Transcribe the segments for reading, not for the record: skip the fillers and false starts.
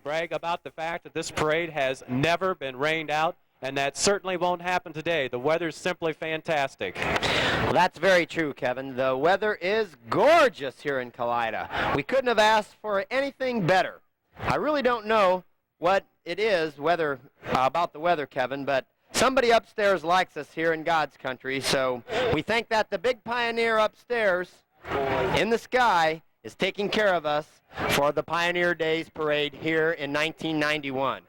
brag about the fact that this parade has never been rained out, and that certainly won't happen today. The weather's simply fantastic. Well, that's very true, Kevin. The weather is gorgeous here in Kalida. We couldn't have asked for anything better. I really don't know what it is about the weather, Kevin, but somebody upstairs likes us here in God's country, so we think that the big pioneer upstairs in the sky is taking care of us for the Pioneer Days Parade here in 1991.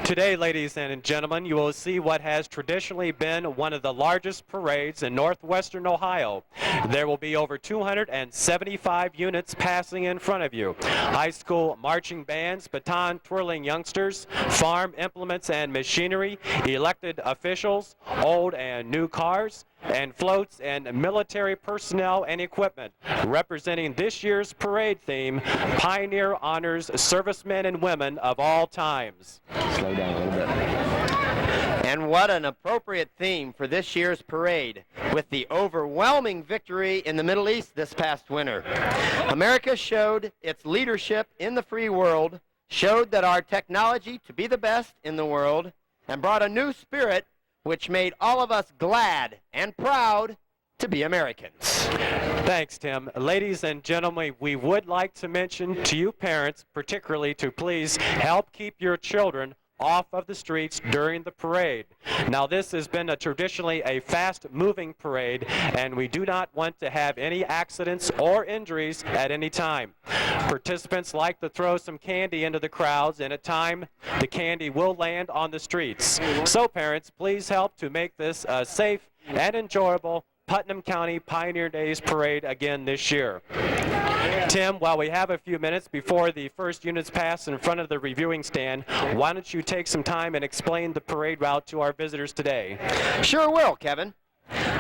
Today, ladies and gentlemen, you will see what has traditionally been one of the largest parades in northwestern Ohio. There will be over 275 units passing in front of you. High school marching bands, baton-twirling youngsters, farm implements and machinery, elected officials, old and new cars, and floats and military personnel and equipment. Representing this year's parade theme, Pioneer honors servicemen and women of all times. Slow down a little bit. And what an appropriate theme for this year's parade, with the overwhelming victory in the Middle East this past winter. America showed its leadership in the free world, showed that our technology to be the best in the world, and brought a new spirit which made all of us glad and proud to be Americans. Thanks, Tim. Ladies and gentlemen, we would like to mention to you parents, particularly, to please help keep your children off of the streets during the parade. Now, this has been traditionally a fast-moving parade, and we do not want to have any accidents or injuries at any time. Participants like to throw some candy into the crowds, and at time, the candy will land on the streets. So, parents, please help to make this a safe and enjoyable Putnam County Pioneer Days Parade again this year. Tim, while we have a few minutes before the first units pass in front of the reviewing stand, why don't you take some time and explain the parade route to our visitors today? Sure will, Kevin.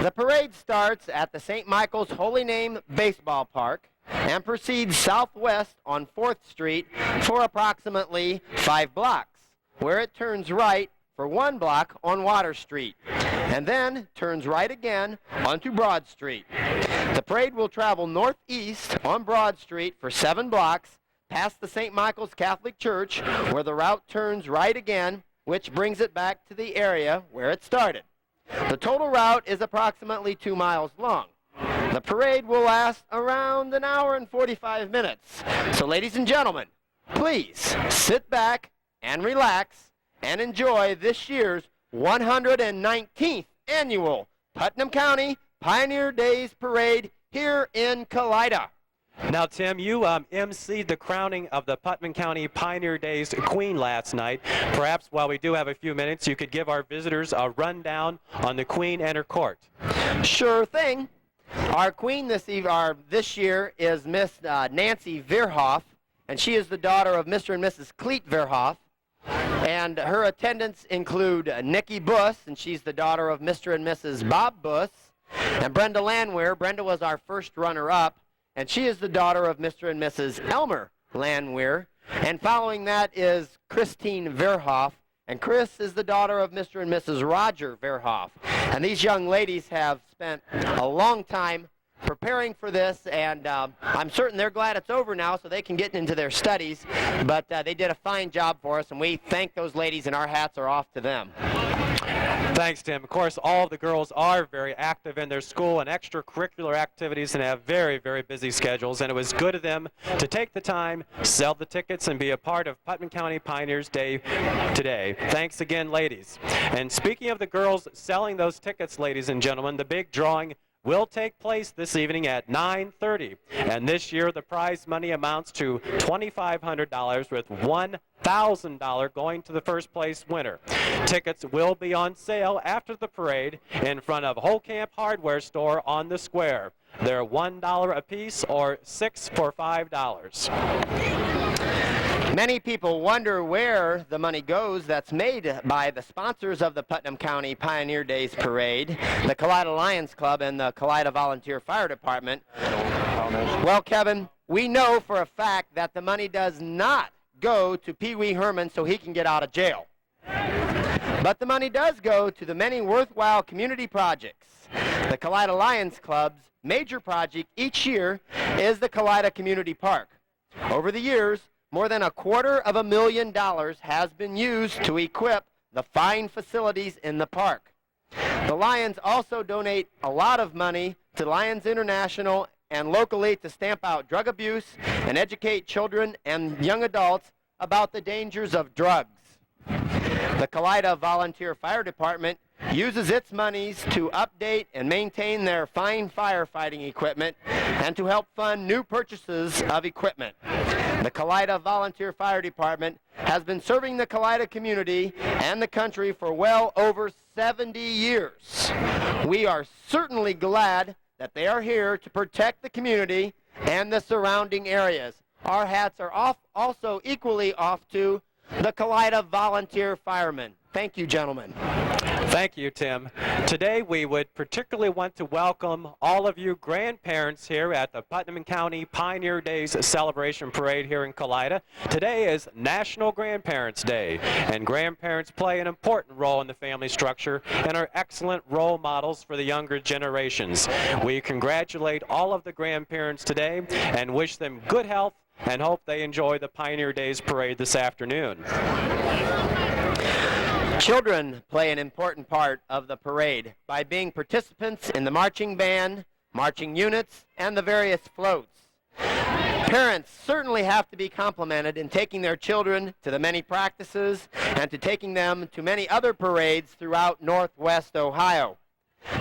The parade starts at the St. Michael's Holy Name Baseball Park and proceeds southwest on 4th Street for approximately 5 blocks, where it turns right for 1 block on Water Street, and then turns right again onto Broad Street. The parade will travel northeast on Broad Street for 7 blocks, past the St. Michael's Catholic Church, where the route turns right again, which brings it back to the area where it started. The total route is approximately 2 miles long. The parade will last around an hour and 45 minutes. So, ladies and gentlemen, please sit back and relax and enjoy this year's 119th annual Putnam County Pioneer Days Parade here in Kalida. Now, Tim, you emceed the crowning of the Putnam County Pioneer Days Queen last night. Perhaps while we do have a few minutes, you could give our visitors a rundown on the Queen and her court. Sure thing. Our Queen this year is Miss Nancy Verhoff, and she is the daughter of Mr. and Mrs. Cleet Verhoff. And her attendants include Nikki Buss, and she's the daughter of Mr. and Mrs. Bob Buss, and Brenda Landwehr. Brenda was our first runner-up, and she is the daughter of Mr. and Mrs. Elmer Landwehr. And following that is Christine Verhoff, and Chris is the daughter of Mr. and Mrs. Roger Verhoff. And these young ladies have spent a long time preparing for this, and I'm certain they're glad it's over now so they can get into their studies, but they did a fine job for us, and we thank those ladies, and our hats are off to them. Thanks, Tim. Of course, all of the girls are very active in their school and extracurricular activities and have very, very busy schedules, and it was good of them to take the time, sell the tickets, and be a part of Putnam County Pioneers Day today. Thanks again, ladies. And speaking of the girls selling those tickets, ladies and gentlemen, the big drawing will take place this evening at 9:30, and this year the prize money amounts to $2,500, with $1,000 going to the first place winner. Tickets will be on sale after the parade in front of Holcamp Hardware Store on the square. They're $1 a piece, or 6 for $5. Many people wonder where the money goes that's made by the sponsors of the Putnam County Pioneer Days Parade, the Kalida Lions Club and the Kalida Volunteer Fire Department. Well, Kevin, we know for a fact that the money does not go to Pee Wee Herman so he can get out of jail. But the money does go to the many worthwhile community projects. The Kalida Lions Club's major project each year is the Kalida Community Park. Over the years, more than $250,000 has bbeen used to equip the fine facilities in the park. The Lions also donate a lot of money to Lions International and locally to stamp out drug abuse and educate children and young adults about the dangers of drugs. The Kalida Volunteer Fire Department uses its monies to update and maintain their fine firefighting equipment and to help fund new purchases of equipment. The Kalida Volunteer Fire Department has been serving the Kalida community and the country for well over 70 years. We are certainly glad that they are here to protect the community and the surrounding areas. Our hats are also equally off to the Kalida Volunteer Firemen. Thank you, gentlemen. Thank you, Tim. Today we would particularly want to welcome all of you grandparents here at the Putnam County Pioneer Days Celebration Parade here in Kalida. Today is National Grandparents Day, and grandparents play an important role in the family structure and are excellent role models for the younger generations. We congratulate all of the grandparents today and wish them good health and hope they enjoy the Pioneer Days Parade this afternoon. Children play an important part of the parade by being participants in the marching band, marching units, and the various floats. Parents certainly have to be complimented in taking their children to the many practices and to taking them to many other parades throughout Northwest Ohio.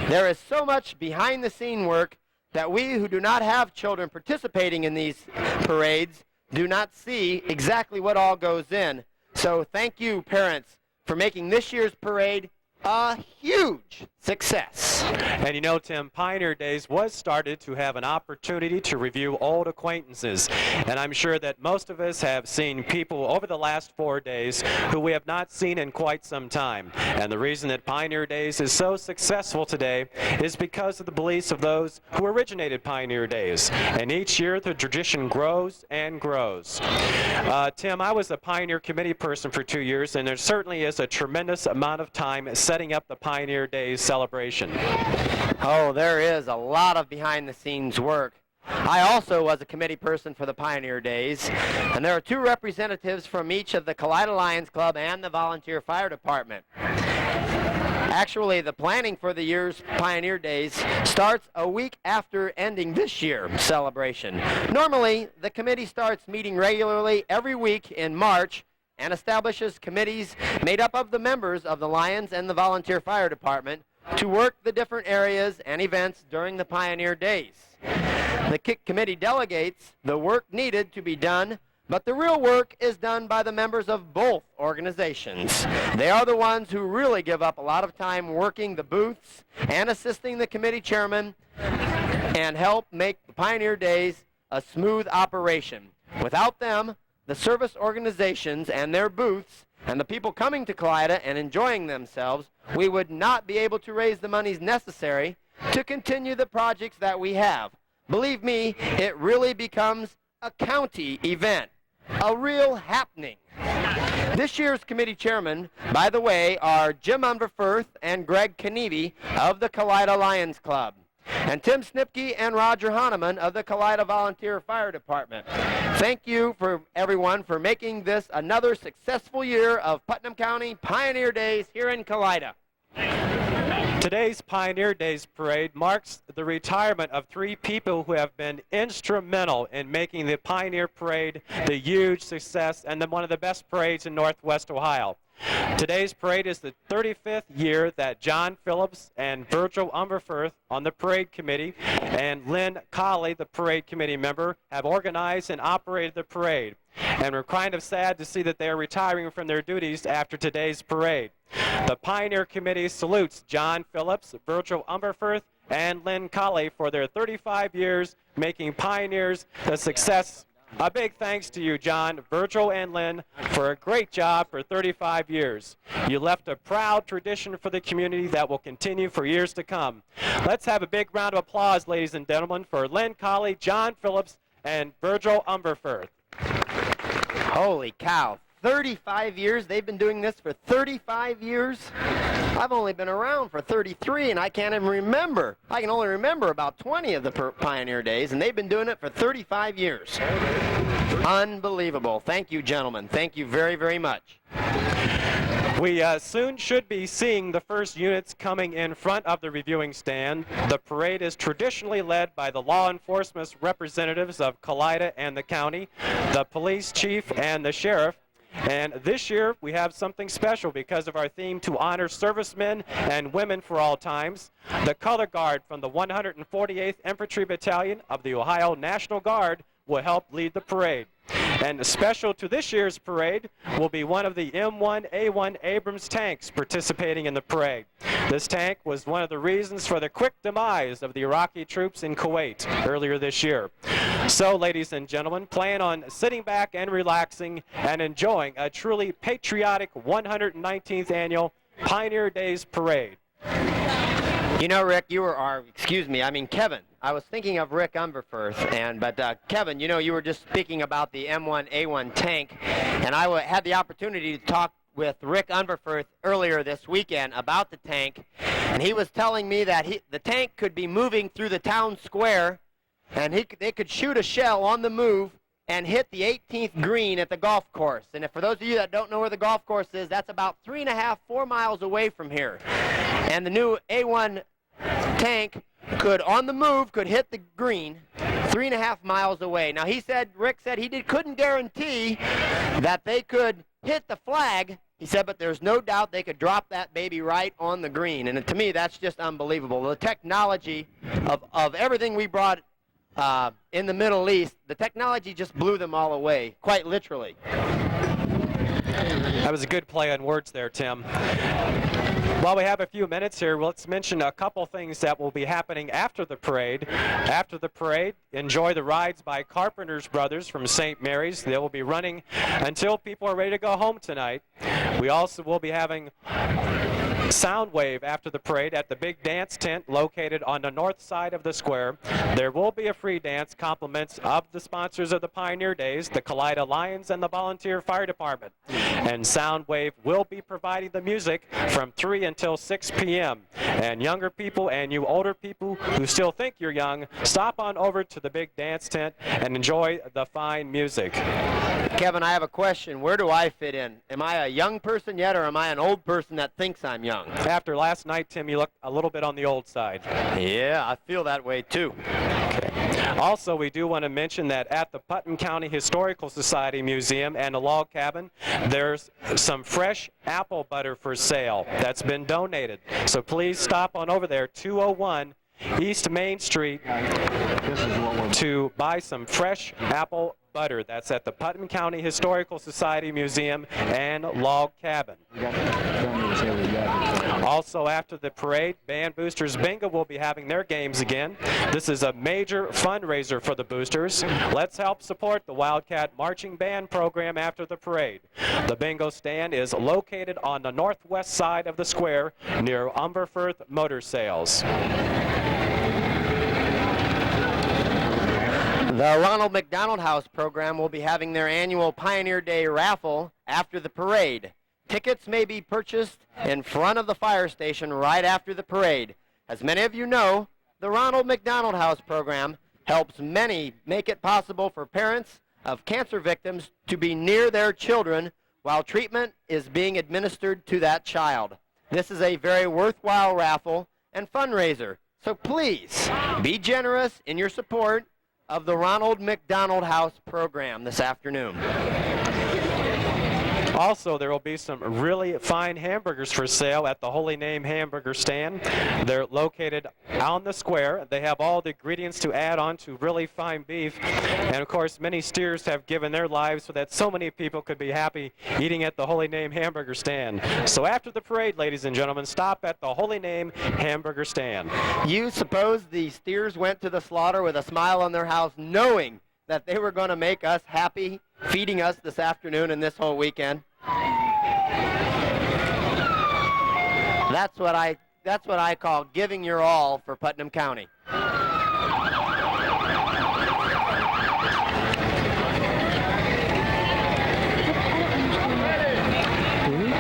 There is so much behind-the-scene work that we who do not have children participating in these parades do not see exactly what all goes in. So thank you, parents, for making this year's parade a huge success. And you know, Tim, Pioneer Days was started to have an opportunity to review old acquaintances. And I'm sure that most of us have seen people over the last 4 days who we have not seen in quite some time. And the reason that Pioneer Days is so successful today is because of the beliefs of those who originated Pioneer Days. And each year the tradition grows and grows. Tim, I was a Pioneer Committee person for 2 years, and there certainly is a tremendous amount of time setting up the Pioneer Days celebration. Oh, there is a lot of behind-the-scenes work. I also was a committee person for the Pioneer Days, and there are 2 representatives from each of the Kalida Lions Club and the Volunteer Fire Department. Actually, the planning for the year's Pioneer Days starts a week after ending this year's celebration. Normally, the committee starts meeting regularly every week in March and establishes committees made up of the members of the Lions and the Volunteer Fire Department to work the different areas and events during the Pioneer Days. The committee delegates the work needed to be done, but the real work is done by the members of both organizations. They are the ones who really give up a lot of time working the booths and assisting the committee chairman and help make the Pioneer Days a smooth operation. Without them, the service organizations and their booths and the people coming to Kalida and enjoying themselves, we would not be able to raise the monies necessary to continue the projects that we have. Believe me, it really becomes a county event, a real happening. This year's committee chairmen, by the way, are Jim Umberfirth and Greg Kniebe of the Kalida Lions Club, and Tim Snipke and Roger Hahnemann of the Kalida Volunteer Fire Department. Thank you for everyone for making this another successful year of Putnam County Pioneer Days here in Kalida. Today's Pioneer Days Parade marks the retirement of 3 people who have been instrumental in making the Pioneer Parade the huge success and one of the best parades in Northwest Ohio. Today's parade is the 35th year that John Phillips and Virgil Umberfirth on the parade committee and Lynn Colley, the parade committee member, have organized and operated the parade. And we're kind of sad to see that they are retiring from their duties after today's parade. The Pioneer Committee salutes John Phillips, Virgil Umberfirth, and Lynn Colley for their 35 years making Pioneers a success. A big thanks to you, John, Virgil, and Lynn, for a great job for 35 years. You left a proud tradition for the community that will continue for years to come. Let's have a big round of applause, ladies and gentlemen, for Lynn Colley, John Phillips, and Virgil Umberfirth. Holy cow, 35 years? They've been doing this for 35 years? I've only been around for 33, and I can't even remember. I can only remember about 20 of the Pioneer Days, and they've been doing it for 35 years. Unbelievable. Thank you, gentlemen. Thank you very, very much. We soon should be seeing the first units coming in front of the reviewing stand. The parade is traditionally led by the law enforcement representatives of Kalida and the county, the police chief and the sheriff. And this year we have something special because of our theme to honor servicemen and women for all times. The color guard from the 148th Infantry Battalion of the Ohio National Guard will help lead the parade. And special to this year's parade will be one of the M1A1 Abrams tanks participating in the parade. This tank was one of the reasons for the quick demise of the Iraqi troops in Kuwait earlier this year. So, ladies and gentlemen, plan on sitting back and relaxing and enjoying a truly patriotic 119th annual Pioneer Days Parade. You know, Rick, Kevin. I was thinking of Rick Umberfirth, but Kevin, you were just speaking about the M1A1 tank, and I had the opportunity to talk with Rick Umberfirth earlier this weekend about the tank, and he was telling me that the tank could be moving through the town square, and they could shoot a shell on the move and hit the 18th green at the golf course. And for those of you that don't know where the golf course is, that's about 3.5, 4 miles away from here. And the new A1 tank could, on the move, could hit the green 3.5 miles away. Now, Rick said he couldn't guarantee that they could hit the flag. He said, but there's no doubt they could drop that baby right on the green. And to me, that's just unbelievable. The technology of everything we brought in the Middle East, the technology just blew them all away, quite literally. That was a good play on words there, Tim. While we have a few minutes here, let's mention a couple things that will be happening after the parade. After the parade, enjoy the rides by Carpenter's Brothers from St. Mary's. They will be running until people are ready to go home tonight. We also will be having Soundwave after the parade at the big dance tent located on the north side of the square. There will be a free dance, compliments of the sponsors of the Pioneer Days, the Kalida Lions and the Volunteer Fire Department. And Soundwave will be providing the music from 3 until 6 p.m. And younger people and you older people who still think you're young, stop on over to the big dance tent and enjoy the fine music. Kevin, I have a question. Where do I fit in? Am I a young person yet, or am I an old person that thinks I'm young? After last night, Tim, you look a little bit on the old side. Yeah, I feel that way too. Okay. Also, we do want to mention that at the Putnam County Historical Society Museum and the log cabin, there's some fresh apple butter for sale that's been donated. So please stop on over there, 201 East Main Street, to buy some fresh apple butter. That's at the Putnam County Historical Society Museum and log cabin. Also, after the parade, Band Boosters Bingo will be having their games again. This is a major fundraiser for the Boosters. Let's help support the Wildcat Marching Band program after the parade. The bingo stand is located on the northwest side of the square near Umberfirth Motor Sales. The Ronald McDonald House program will be having their annual Pioneer Day raffle after the parade. Tickets may be purchased in front of the fire station right after the parade. As many of you know, the Ronald McDonald House program helps many make it possible for parents of cancer victims to be near their children while treatment is being administered to that child. This is a very worthwhile raffle and fundraiser, so please be generous in your support of the Ronald McDonald House program this afternoon. Also, there will be some really fine hamburgers for sale at the Holy Name Hamburger Stand. They're located on the square. They have all the ingredients to add on to really fine beef. And of course, many steers have given their lives so that so many people could be happy eating at the Holy Name Hamburger Stand. So after the parade, ladies and gentlemen, stop at the Holy Name Hamburger Stand. You suppose the steers went to the slaughter with a smile on their house, knowing that they were going to make us happy, feeding us this afternoon and this whole weekend? That's what I call giving your all for Putnam County.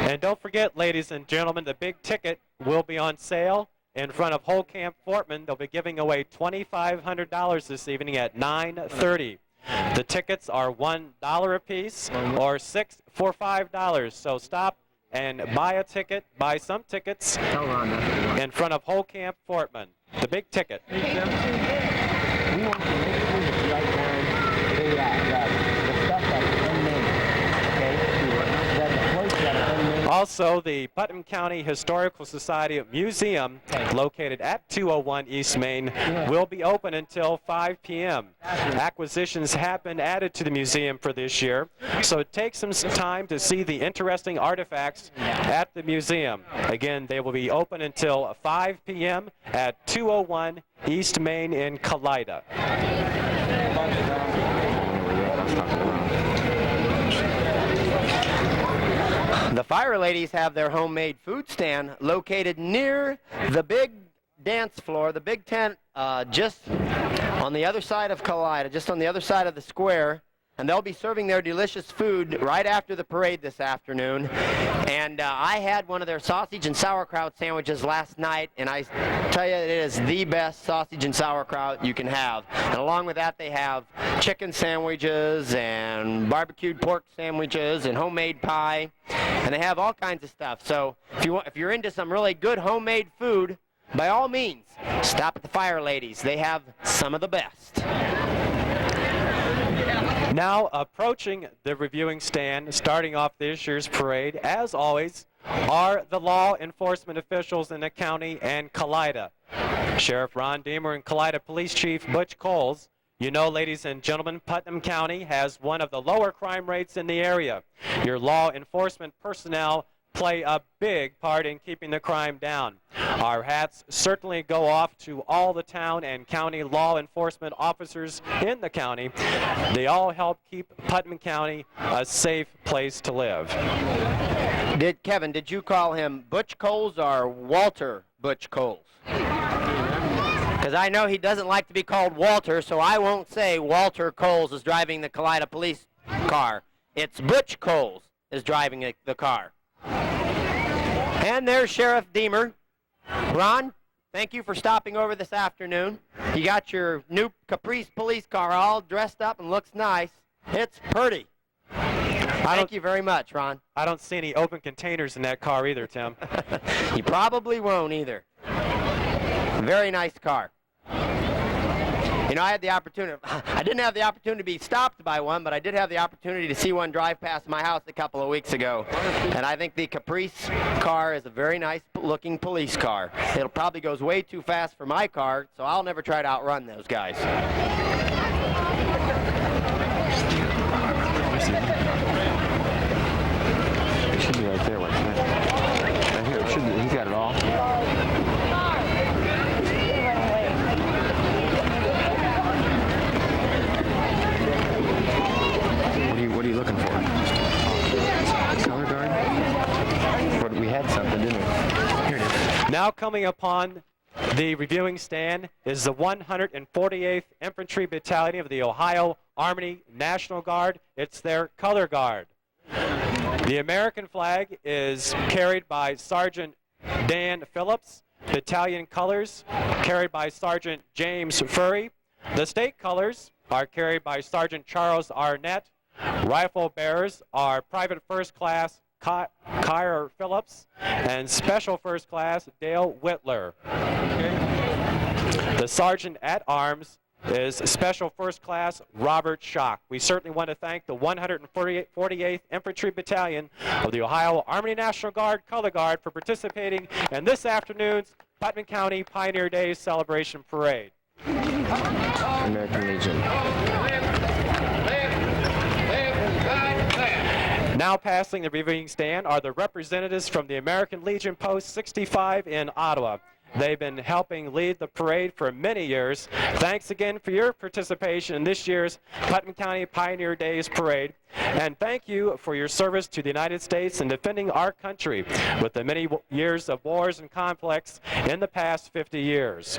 And don't forget, ladies and gentlemen, the big ticket will be on sale in front of Whole Camp Fortman. They'll be giving away $2,500 this evening at 9:30. The tickets are $1 a piece or 6 for $5. So stop and buy some tickets in front of Whole Camp Fortman. The big ticket. We want to make sure that you write down the stuff that's unnamed, okay? That the place that are unnamed. Also, the Putnam County Historical Society Museum, located at 201 East Main, will be open until 5 p.m. Acquisitions have been added to the museum for this year, so take some time to see the interesting artifacts at the museum. Again, they will be open until 5 p.m. at 201 East Main in Kalida. The Fire Ladies have their homemade food stand located near the big dance floor, the big tent, just on the other side of Kalida, just on the other side of the square. And they'll be serving their delicious food right after the parade this afternoon. And I had one of their sausage and sauerkraut sandwiches last night, and I tell you, it is the best sausage and sauerkraut you can have. And along with that, they have chicken sandwiches and barbecued pork sandwiches and homemade pie, and they have all kinds of stuff. So if you're into some really good homemade food, by all means, stop at the Fire Ladies. They have some of the best. Now approaching the reviewing stand, starting off this year's parade, as always, are the law enforcement officials in the county and Kalida. Sheriff Ron Deemer and Kalida Police Chief Butch Coles. You know, ladies and gentlemen, Putnam County has one of the lower crime rates in the area. Your law enforcement personnel play a big part in keeping the crime down. Our hats certainly go off to all the town and county law enforcement officers in the county. They all help keep Putnam County a safe place to live. Kevin, did you call him Butch Coles or Walter Butch Coles? Because I know he doesn't like to be called Walter, so I won't say Walter Coles is driving the Kalida police car. It's Butch Coles is driving the car. And there's Sheriff Deemer. Ron, thank you for stopping over this afternoon. You got your new Caprice police car all dressed up and looks nice. It's pretty. Thank you very much, Ron. I don't see any open containers in that car either, Tim. You probably won't either. Very nice car. You know, I didn't have the opportunity to be stopped by one, but I did have the opportunity to see one drive past my house a couple of weeks ago. And I think the Caprice car is a very nice looking police car. It'll probably goes way too fast for my car, so I'll never try to outrun those guys. It should be right there, what's that? Right here, it should be, he's got it all. What are you looking for? Color guard? But we had something, didn't we? Here it is. Now coming upon the reviewing stand is the 148th Infantry Battalion of the Ohio Army National Guard. It's their color guard. The American flag is carried by Sergeant Dan Phillips. Battalion colors carried by Sergeant James Furry. The state colors are carried by Sergeant Charles Arnett. Rifle bearers are Private First Class Kyra Phillips and Special First Class Dale Whitler. The Sergeant at Arms is Special First Class Robert Schock. We certainly want to thank the 148th Infantry Battalion of the Ohio Army National Guard Color Guard for participating in this afternoon's Putnam County Pioneer Days Celebration Parade. American Legion. Now passing the reviewing stand are the representatives from the American Legion Post 65 in Ottawa. They've been helping lead the parade for many years. Thanks again for your participation in this year's Putnam County Pioneer Days Parade. And thank you for your service to the United States in defending our country with the many years of wars and conflicts in the past 50 years.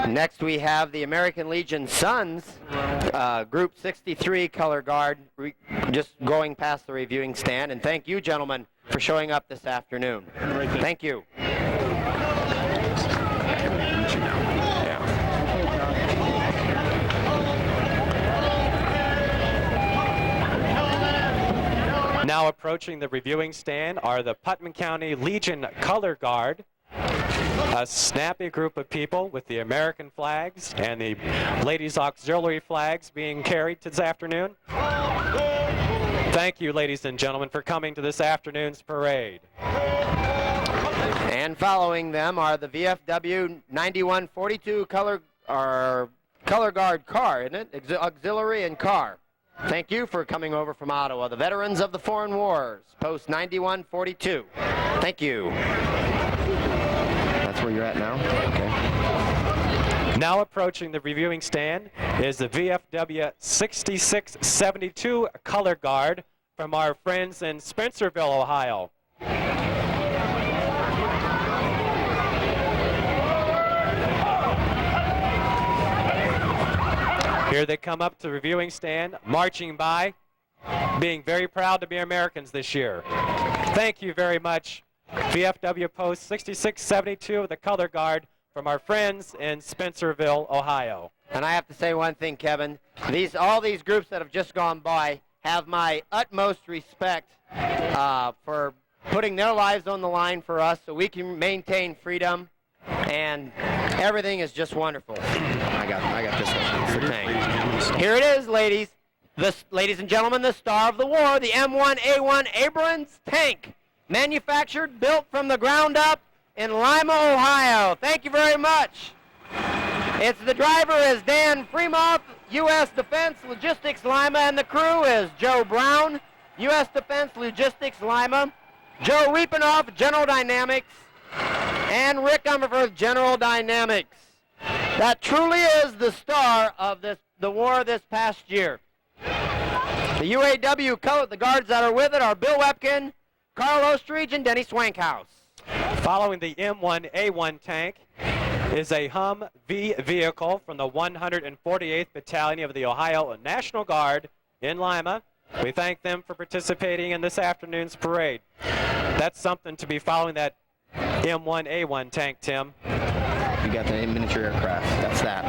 Next we have the American Legion Sons, Group 63 Color Guard, just going past the reviewing stand. And thank you, gentlemen, for showing up this afternoon. Thank you. Now approaching the reviewing stand are the Putnam County Legion Color Guard, a snappy group of people with the American flags and the ladies' auxiliary flags being carried this afternoon. Thank you, ladies and gentlemen, for coming to this afternoon's parade. And following them are the VFW 9142 color guard car, isn't it? Auxiliary and car. Thank you for coming over from Ottawa, the veterans of the foreign wars, post 9142. Thank you. That's where you're at now? Okay. Now approaching the reviewing stand is the VFW 6672 color guard from our friends in Spencerville, Ohio. Here they come up to the reviewing stand, marching by, being very proud to be Americans this year. Thank you very much, VFW Post 6672 of the Color Guard from our friends in Spencerville, Ohio. And I have to say one thing, Kevin. All these groups that have just gone by have my utmost respect for putting their lives on the line for us so we can maintain freedom, and everything is just wonderful. I got this one. Here it is, ladies. Ladies and gentlemen, the star of the war, the M1A1 Abrams tank, manufactured, built from the ground up in Lima, Ohio. Thank you very much. The driver is Dan Fremoth, U.S. Defense Logistics Lima, and the crew is Joe Brown, U.S. Defense Logistics Lima, Joe Reepenoff, General Dynamics, and Rick Ummerford, General Dynamics. That truly is the star of the war this past year. The UAW color, the guards that are with it are Bill Wepkin, Carl Ostrich, and Denny Swankhouse. Following the M1A1 tank is a Humvee vehicle from the 148th Battalion of the Ohio National Guard in Lima. We thank them for participating in this afternoon's parade. That's something to be following that M1A1 tank, Tim. You got the miniature aircraft. That's that.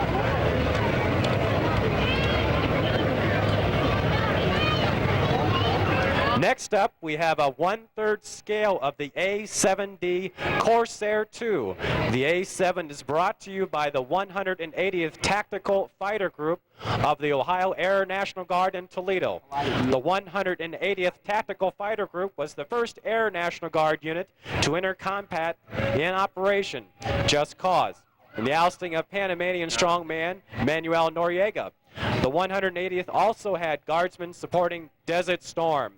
Next up, we have a 1/3 scale of the A-7D Corsair II. The A-7 is brought to you by the 180th Tactical Fighter Group of the Ohio Air National Guard in Toledo. The 180th Tactical Fighter Group was the first Air National Guard unit to enter combat in Operation Just Cause, in the ousting of Panamanian strongman Manuel Noriega. The 180th also had guardsmen supporting Desert Storm.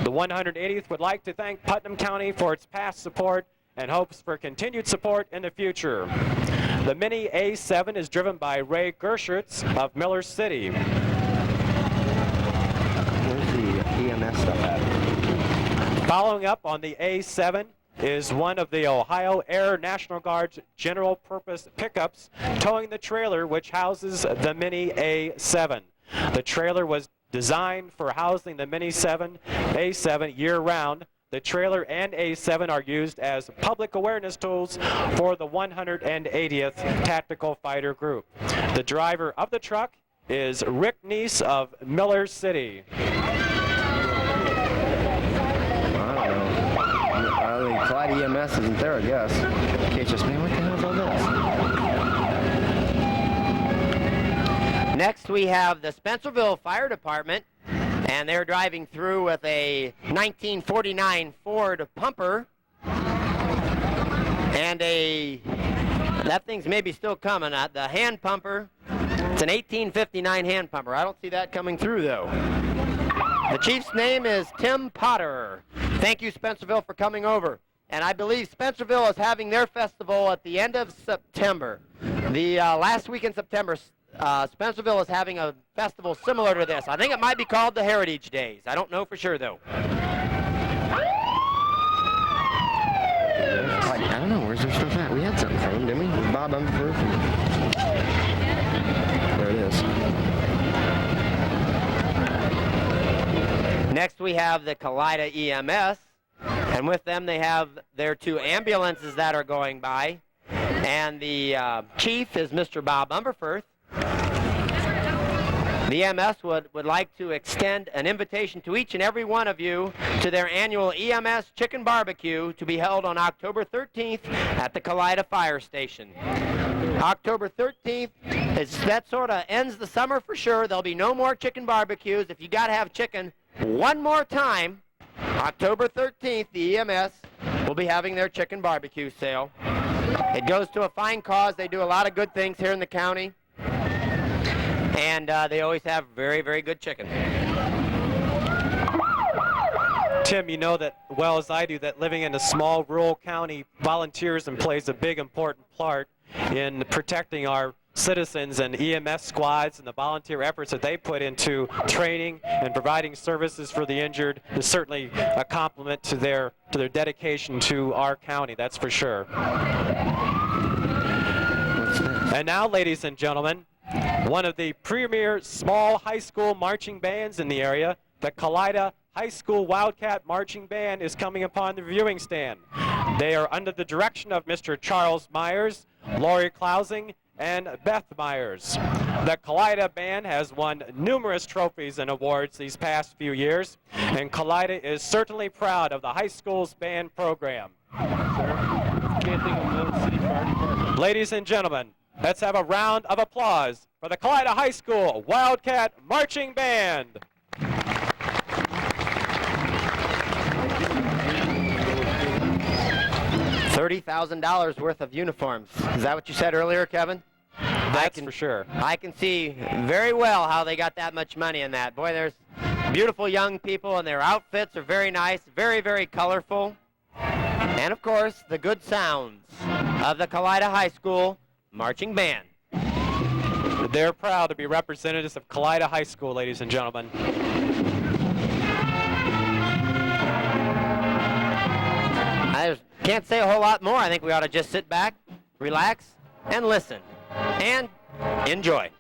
The 180th would like to thank Putnam County for its past support and hopes for continued support in the future. The Mini A7 is driven by Ray Gerschertz of Miller City. Where's the EMS stuff at? Following up on the A7 is one of the Ohio Air National Guard's general purpose pickups towing the trailer which houses the Mini A7. The trailer was designed for housing the Mini A7 year-round. The trailer and A7 are used as public awareness tools for the 180th Tactical Fighter Group. The driver of the truck is Rick Neese of Miller City. I don't know. The Kalida EMS isn't there, I guess. KHS, man, what the hell is all this? Next, we have the Spencerville Fire Department, and they're driving through with a 1949 Ford pumper, and that thing's maybe still coming. The hand pumper, it's an 1859 hand pumper. I don't see that coming through, though. The chief's name is Tim Potter. Thank you, Spencerville, for coming over. And I believe Spencerville is having their festival at the end of September. The last week in September, Spencerville is having a festival similar to this. I think it might be called the Heritage Days. I don't know for sure, though. I don't know. Where's their stuff at? We had something from them, didn't we? Bob Umberford. There it is. Next, we have the Kalida EMS. And with them, they have their 2 ambulances that are going by. And the chief is Mr. Bob Umberfirth. The EMS would like to extend an invitation to each and every one of you to their annual EMS Chicken Barbecue to be held on October 13th at the Kalida Fire Station. October 13th, that sort of ends the summer for sure. There'll be no more chicken barbecues. If you got to have chicken one more time, October 13th, the EMS will be having their chicken barbecue sale. It goes to a fine cause. They do a lot of good things here in the county. And they always have very, very good chicken. Tim, you know that well as I do that living in a small rural county, volunteerism plays a big important part in protecting our citizens, and EMS squads and the volunteer efforts that they put into training and providing services for the injured is certainly a compliment to their dedication to our county, that's for sure. And now, ladies and gentlemen, one of the premier small high school marching bands in the area, the Kalida High School Wildcat Marching Band, is coming upon the viewing stand. They are under the direction of Mr. Charles Myers, Lori Klausing, and Beth Myers. The Kalida Band has won numerous trophies and awards these past few years, and Kalida is certainly proud of the high school's band program. Ladies and gentlemen, let's have a round of applause for the Kalida High School Wildcat Marching Band. $30,000 worth of uniforms. Is that what you said earlier, Kevin? That's for sure. I can see very well how they got that much money in that. Boy, there's beautiful young people, and their outfits are very nice, very, very colorful. And, of course, the good sounds of the Kalida High School Marching Band. They're proud to be representatives of Kalida High School, ladies and gentlemen. I can't say a whole lot more. I think we ought to just sit back, relax, and listen, and enjoy.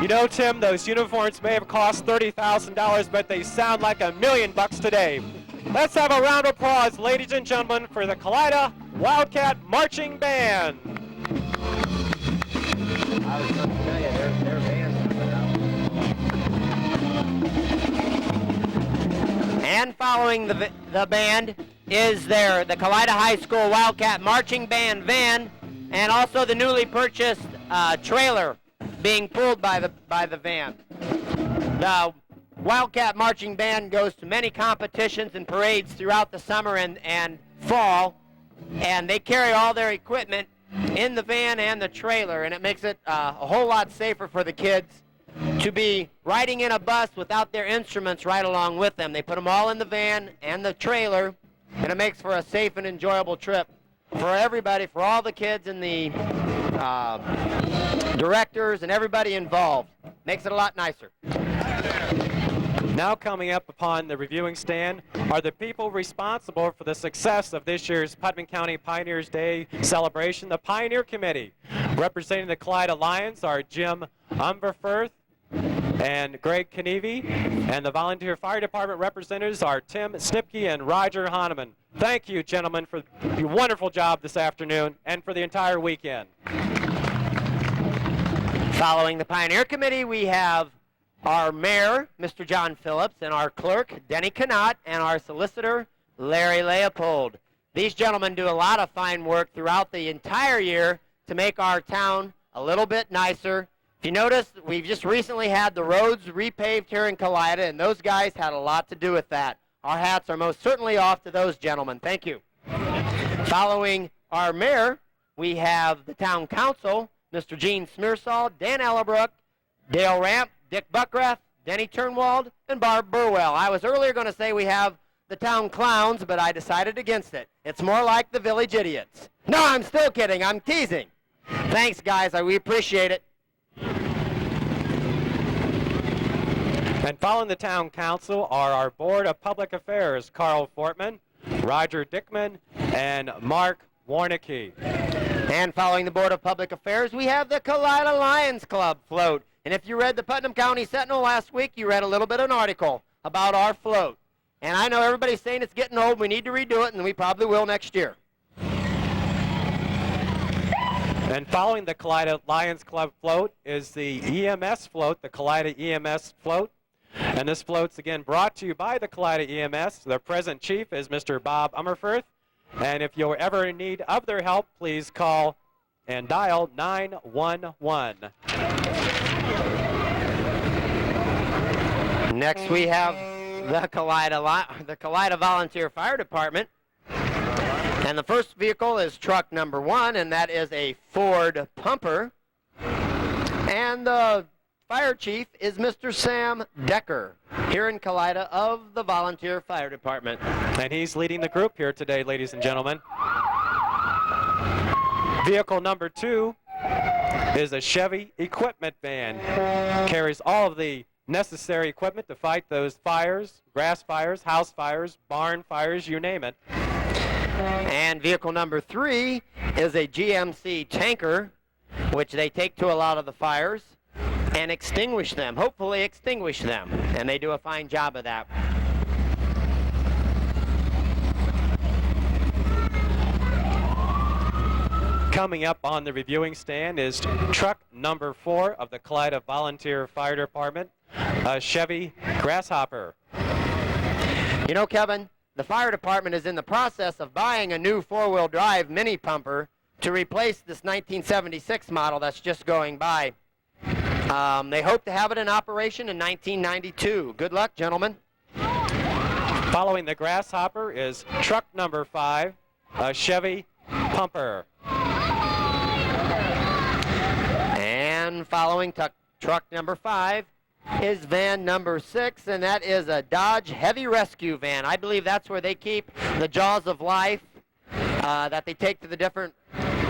You know, Tim, those uniforms may have cost $30,000, but they sound like $1 million today. Let's have a round of applause, ladies and gentlemen, for the Kalida Wildcat Marching Band. I was going to tell you, their band's coming out. And following the band is the Kalida High School Wildcat Marching Band van, and also the newly purchased trailer being pulled by the van. The Wildcat Marching Band goes to many competitions and parades throughout the summer and fall, and they carry all their equipment in the van and the trailer, and it makes it a whole lot safer for the kids to be riding in a bus without their instruments right along with them. They put them all in the van and the trailer, and it makes for a safe and enjoyable trip for everybody, for all the kids and the directors and everybody involved. Makes it a lot nicer. Now coming up upon the reviewing stand are the people responsible for the success of this year's Putnam County Pioneers Day celebration, the Pioneer Committee. Representing the Kalida Lions are Jim Umberfirth and Greg Knevy, and the Volunteer Fire Department representatives are Tim Snipke and Roger Hahnemann. Thank you, gentlemen, for your wonderful job this afternoon and for the entire weekend. Following the Pioneer Committee, we have our mayor, Mr. John Phillips, and our clerk, Denny Canott, and our solicitor, Larry Leopold. These gentlemen do a lot of fine work throughout the entire year to make our town a little bit nicer. If you notice, we've just recently had the roads repaved here in Kalida, and those guys had a lot to do with that. Our hats are most certainly off to those gentlemen. Thank you. Following our mayor, we have the town council, Mr. Gene Smearsall, Dan Ellebrook, Dale Ramp, Dick Buckrath, Denny Turnwald, and Barb Burwell. I was earlier going to say we have the town clowns, but I decided against it. It's more like the village idiots. No, I'm still kidding. I'm teasing. Thanks, guys. We appreciate it. And following the town council are our Board of Public Affairs, Carl Fortman, Roger Dickman, and Mark Warnicki. And following the Board of Public Affairs, we have the Kalida Lions Club float. And if you read the Putnam County Sentinel last week, you read a little bit of an article about our float. And I know everybody's saying it's getting old, we need to redo it, and we probably will next year. And following the Kalida Lions Club float is the EMS float, the Kalida EMS float. And this float's again brought to you by the Kalida EMS. Their present chief is Mr. Bob Ummerfirth. And if you're ever in need of their help, please call and dial 911. Next we have the Kalida Volunteer Fire Department. And the first vehicle is truck number 1, and that is a Ford pumper. And the fire chief is Mr. Sam Decker here in Kalida of the Volunteer Fire Department. And he's leading the group here today, ladies and gentlemen. Vehicle number 2 is a Chevy equipment van. Carries all of the necessary equipment to fight those fires, grass fires, house fires, barn fires, you name it. And vehicle number 3 is a GMC tanker, which they take to a lot of the fires and extinguish them, hopefully extinguish them. And they do a fine job of that. Coming up on the reviewing stand is truck number 4 of the Kalida Volunteer Fire Department, a Chevy Grasshopper. You know, Kevin, the fire department is in the process of buying a new 4-wheel drive mini pumper to replace this 1976 model that's just going by. They hope to have it in operation in 1992. Good luck, gentlemen. Following the Grasshopper is truck number 5, a Chevy Pumper. And following truck number 5 is van number 6, and that is a Dodge Heavy Rescue van. I believe that's where they keep the jaws of life that they take to the different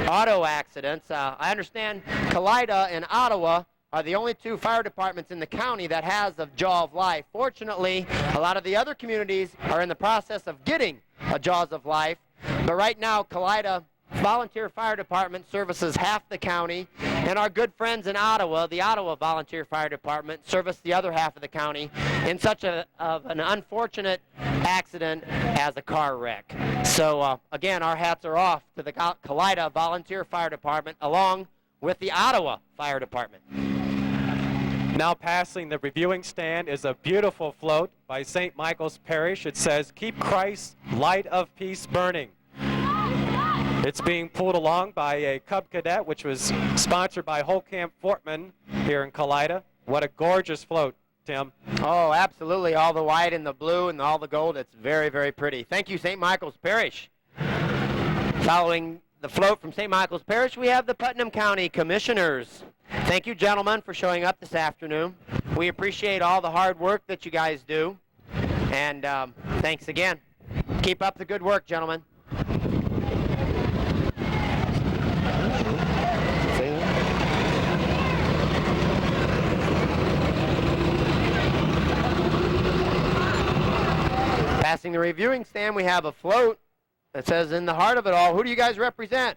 auto accidents. I understand Kalida and Ottawa are the only 2 fire departments in the county that has a jaw of life. Fortunately, a lot of the other communities are in the process of getting a jaws of life, but right now Kalida Volunteer Fire Department services half the county, and our good friends in Ottawa, the Ottawa Volunteer Fire Department, service the other half of the county in such an unfortunate accident as a car wreck. So again, our hats are off to the Kalida Volunteer Fire Department along with the Ottawa Fire Department. Now passing the reviewing stand is a beautiful float by St. Michael's Parish. It says, "Keep Christ's light of peace burning." It's being pulled along by a Cub Cadet, which was sponsored by Holcamp Fortman here in Kalida. What a gorgeous float, Tim. Oh, absolutely. All the white and the blue and all the gold. It's very, very pretty. Thank you, St. Michael's Parish. Following the float from St. Michael's Parish, we have the Putnam County Commissioners. Thank you, gentlemen, for showing up this afternoon. We appreciate all the hard work that you guys do. And thanks again. Keep up the good work, gentlemen. Passing the reviewing stand, we have a float that says, "In the heart of it all." Who do you guys represent?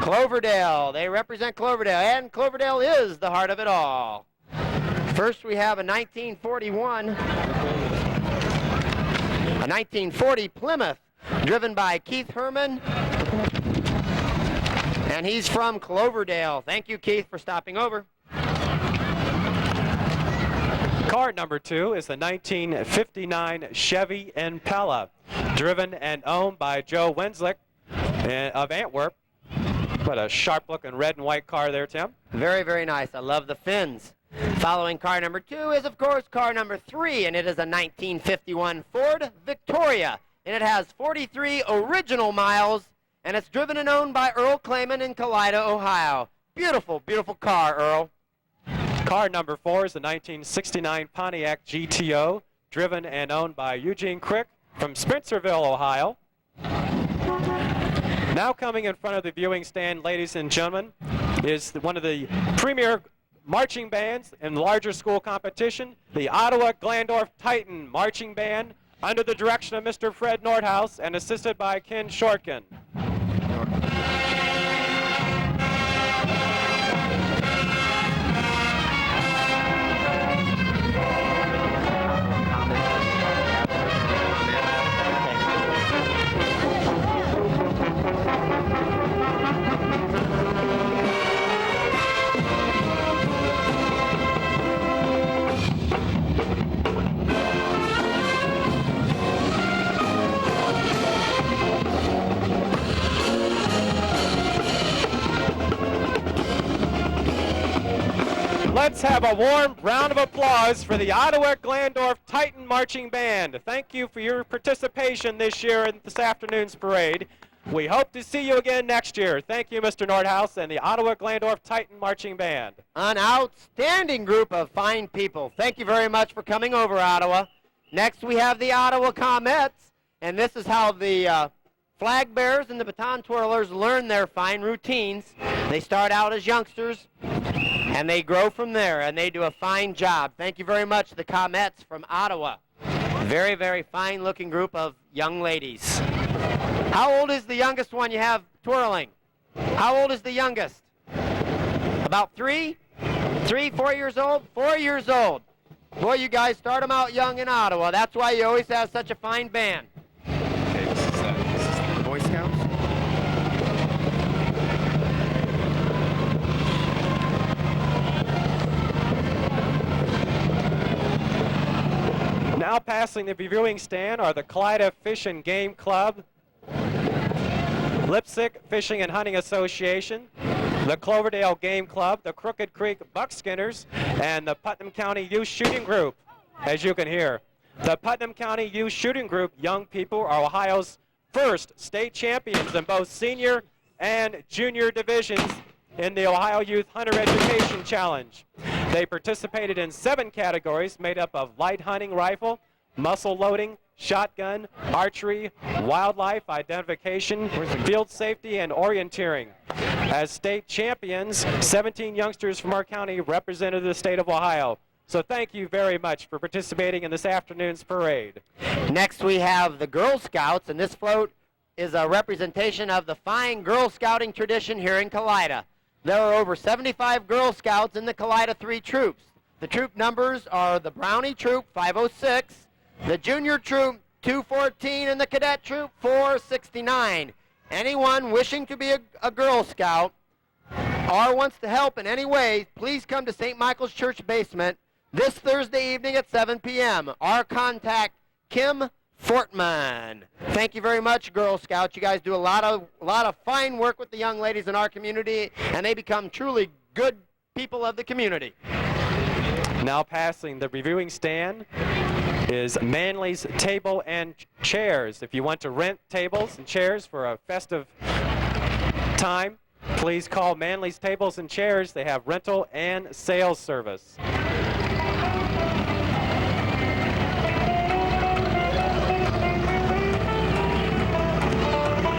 Cloverdale. They represent Cloverdale, and Cloverdale is the heart of it all. First, we have a 1940 Plymouth, driven by Keith Herman, and he's from Cloverdale. Thank you, Keith, for stopping over. Car number 2 is the 1959 Chevy Impala, driven and owned by Joe Wenslick of Antwerp. What a sharp-looking red and white car there, Tim. Very, very nice. I love the fins. Following car number 2 is, of course, car number 3, and it is a 1951 Ford Victoria, and it has 43 original miles, and it's driven and owned by Earl Clayman in Kalida, Ohio. Beautiful, beautiful car, Earl. Car number 4 is the 1969 Pontiac GTO, driven and owned by Eugene Crick from Spencerville, Ohio. Now coming in front of the viewing stand, ladies and gentlemen, is one of the premier marching bands in larger school competition, the Ottawa Glandorf Titan Marching Band, under the direction of Mr. Fred Nordhaus and assisted by Ken Shortkin. Let's have a warm round of applause for the Ottawa Glandorf Titan Marching Band. Thank you for your participation this year in this afternoon's parade. We hope to see you again next year. Thank you, Mr. Nordhaus and the Ottawa Glandorf Titan Marching Band. An outstanding group of fine people. Thank you very much for coming over, Ottawa. Next we have the Ottawa Comets, and this is how the flag bearers and the baton twirlers learn their fine routines. They start out as youngsters, and they grow from there, and they do a fine job. Thank you very much, the Comets from Ottawa. Very, very fine-looking group of young ladies. How old is the youngest one you have twirling? How old is the youngest? About 3? 3, 4 years old? 4 years old. Boy, you guys start them out young in Ottawa. That's why you always have such a fine band. Okay, this is the Boy Scouts. Now passing the viewing stand are the Kalida Fish and Game Club, Lipsick Fishing and Hunting Association, the Cloverdale Game Club, the Crooked Creek Buckskinners, and the Putnam County Youth Shooting Group. As you can hear, the Putnam County Youth Shooting Group young people are Ohio's first state champions in both senior and junior divisions in the Ohio Youth Hunter Education Challenge. They participated in 7 categories made up of light hunting rifle, muzzle loading, shotgun, archery, wildlife identification, field safety, and orienteering. As state champions, 17 youngsters from our county represented the state of Ohio. So thank you very much for participating in this afternoon's parade. Next we have the Girl Scouts, and this float is a representation of the fine Girl Scouting tradition here in Kalida. There are over 75 Girl Scouts in the Kalida 3 troops. The troop numbers are the Brownie Troop 506, the Junior Troop 214, and the Cadet Troop 469. Anyone wishing to be a Girl Scout or wants to help in any way, please come to St. Michael's Church basement this Thursday evening at 7 p.m. Or contact Kim Fortman. Thank you very much, Girl Scouts. You guys do a lot of fine work with the young ladies in our community, and they become truly good people of the community. Now passing the reviewing stand is Manly's Table and Chairs. If you want to rent tables and chairs for a festive time, please call Manly's Tables and Chairs. They have rental and sales service.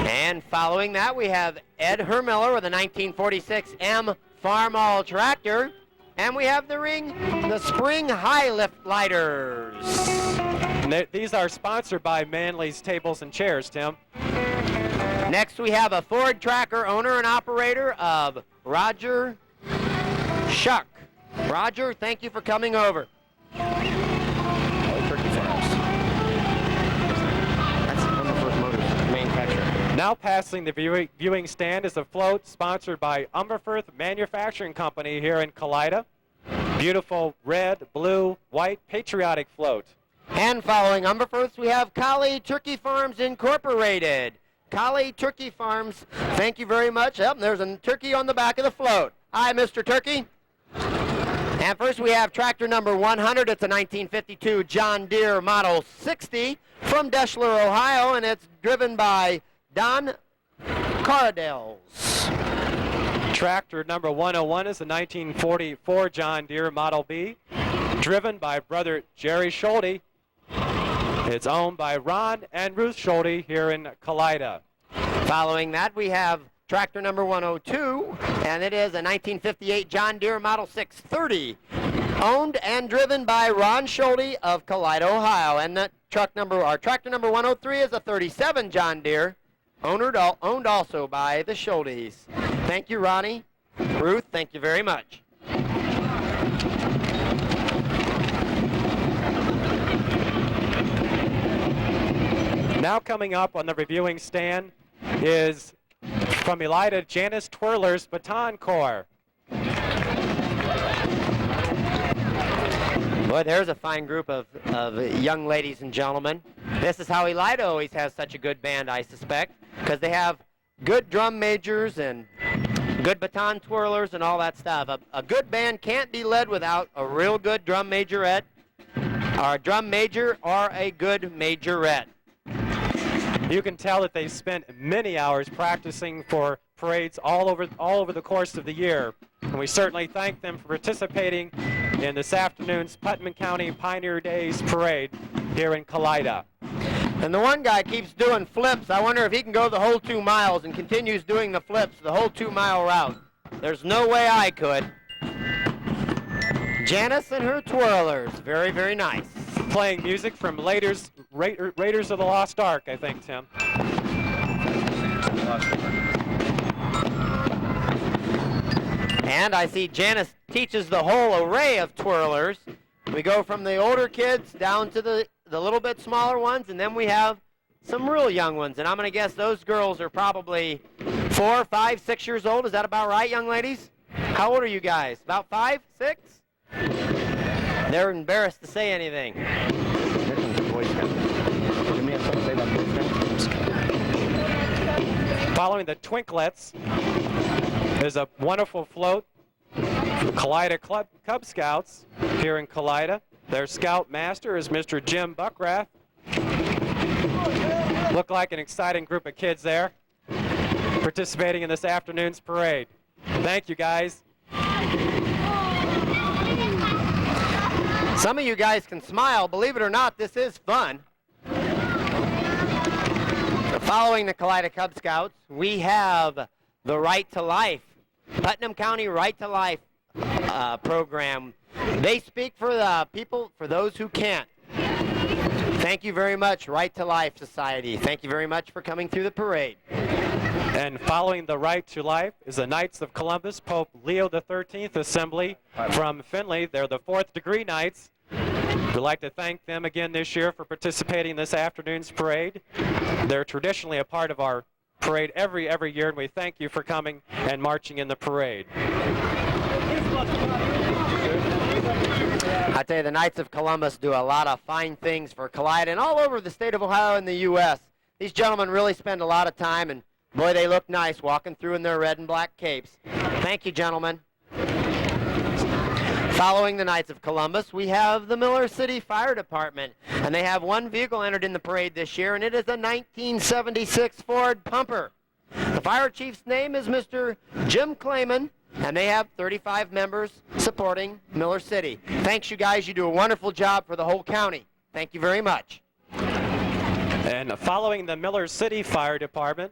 And following that, we have Ed Hermiller with a 1946 M Farmall tractor. And we have the Spring High Lift Lighters. These are sponsored by Manly's Tables and Chairs, Tim. Next, we have a Ford Tracker owner and operator of Roger Shuck. Roger, thank you for coming over. Turkey Farms. That's Umberford Motors manufacturer. Now passing the viewing stand is a float sponsored by Umberford Manufacturing Company here in Kalida. Beautiful red, blue, white patriotic float. And following Umberford, we have Collie Turkey Farms Incorporated. Collie Turkey Farms, thank you very much. Yep, there's a turkey on the back of the float. Hi, Mr. Turkey. And first we have tractor number 100. It's a 1952 John Deere Model 60 from Deschler, Ohio, and it's driven by Don Cardels. Tractor number 101 is a 1944 John Deere Model B, driven by brother Jerry Schulte. It's owned by Ron and Ruth Schulte here in Kalida. Following that, we have tractor number 102, and it is a 1958 John Deere Model 630, owned and driven by Ron Schulte of Kalida, Ohio. And the tractor number 103 is a 37 John Deere, owned also by the Schultes. Thank you, Ronnie. Ruth, thank you very much. Now coming up on the reviewing stand is from Elida, Janice Twirler's Baton Corps. Boy, there's a fine group of young ladies and gentlemen. This is how Elida always has such a good band, I suspect, because they have good drum majors and good baton twirlers and all that stuff. A good band can't be led without a real good drum majorette, or a drum major, or a good majorette. You can tell that they've spent many hours practicing for parades all over the course of the year. And we certainly thank them for participating in this afternoon's Putnam County Pioneer Days Parade here in Kalida. And the one guy keeps doing flips. I wonder if he can go the whole 2 miles and continues doing the flips the whole 2-mile route. There's no way I could. Janice and her twirlers. Very, very nice. Playing music from Raiders of the Lost Ark, I think, Tim. And I see Janice teaches the whole array of twirlers. We go from the older kids down to the little bit smaller ones, and then we have some real young ones. And I'm going to guess those girls are probably 4, 5, 6 years old. Is that about right, young ladies? How old are you guys? About 5, 6? They're embarrassed to say anything. Here comes the Boy Scout. You may have something to say about Boy Scouts? Following the Twinklets is a wonderful float from Kalida Cub Scouts here in Kalida. Their scout master is Mr. Jim Buckrath. Look like an exciting group of kids there participating in this afternoon's parade. Thank you, guys. Some of you guys can smile. Believe it or not, this is fun. Following the Kalida Cub Scouts, we have the Right to Life, Putnam County Right to Life program. They speak for the people, for those who can't. Thank you very much, Right to Life Society. Thank you very much for coming through the parade. And following the Right to Life is the Knights of Columbus Pope Leo XIII Assembly from Findlay. They're the 4th degree Knights. We'd like to thank them again this year for participating in this afternoon's parade. They're traditionally a part of our parade every year, and we thank you for coming and marching in the parade. I tell you, the Knights of Columbus do a lot of fine things for Kalida and all over the state of Ohio and the U.S. These gentlemen really spend a lot of time, and boy, they look nice walking through in their red and black capes. Thank you, gentlemen. Following the Knights of Columbus, we have the Miller City Fire Department, and they have one vehicle entered in the parade this year, and it is a 1976 Ford Pumper. The fire chief's name is Mr. Jim Clayman, and they have 35 members supporting Miller City. Thanks, you guys. You do a wonderful job for the whole county. Thank you very much. And following the Miller City Fire Department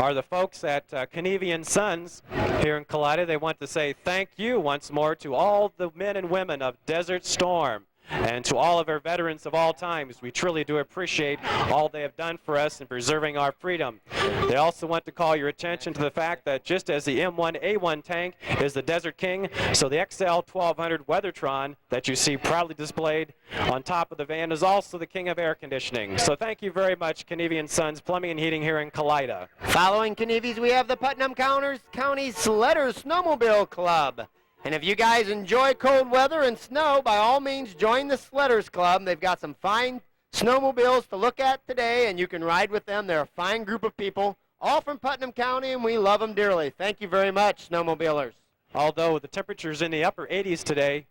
are the folks at Kenevi & Sons here in Kalida. They want to say thank you once more to all the men and women of Desert Storm and to all of our veterans of all times. We truly do appreciate all they have done for us in preserving our freedom. They also want to call your attention to the fact that just as the M1A1 tank is the Desert King, so the XL 1200 Weathertron that you see proudly displayed on top of the van is also the king of air conditioning. So thank you very much, Kenevi & Sons Plumbing and Heating here in Kalida. Following Kenevi's, we have the Putnam County Sledders Snowmobile Club. And if you guys enjoy cold weather and snow, by all means join the Sledders Club. They've got some fine snowmobiles to look at today, and you can ride with them. They're a fine group of people, all from Putnam County, and we love them dearly. Thank you very much, snowmobilers. Although the temperatures in the upper 80s today,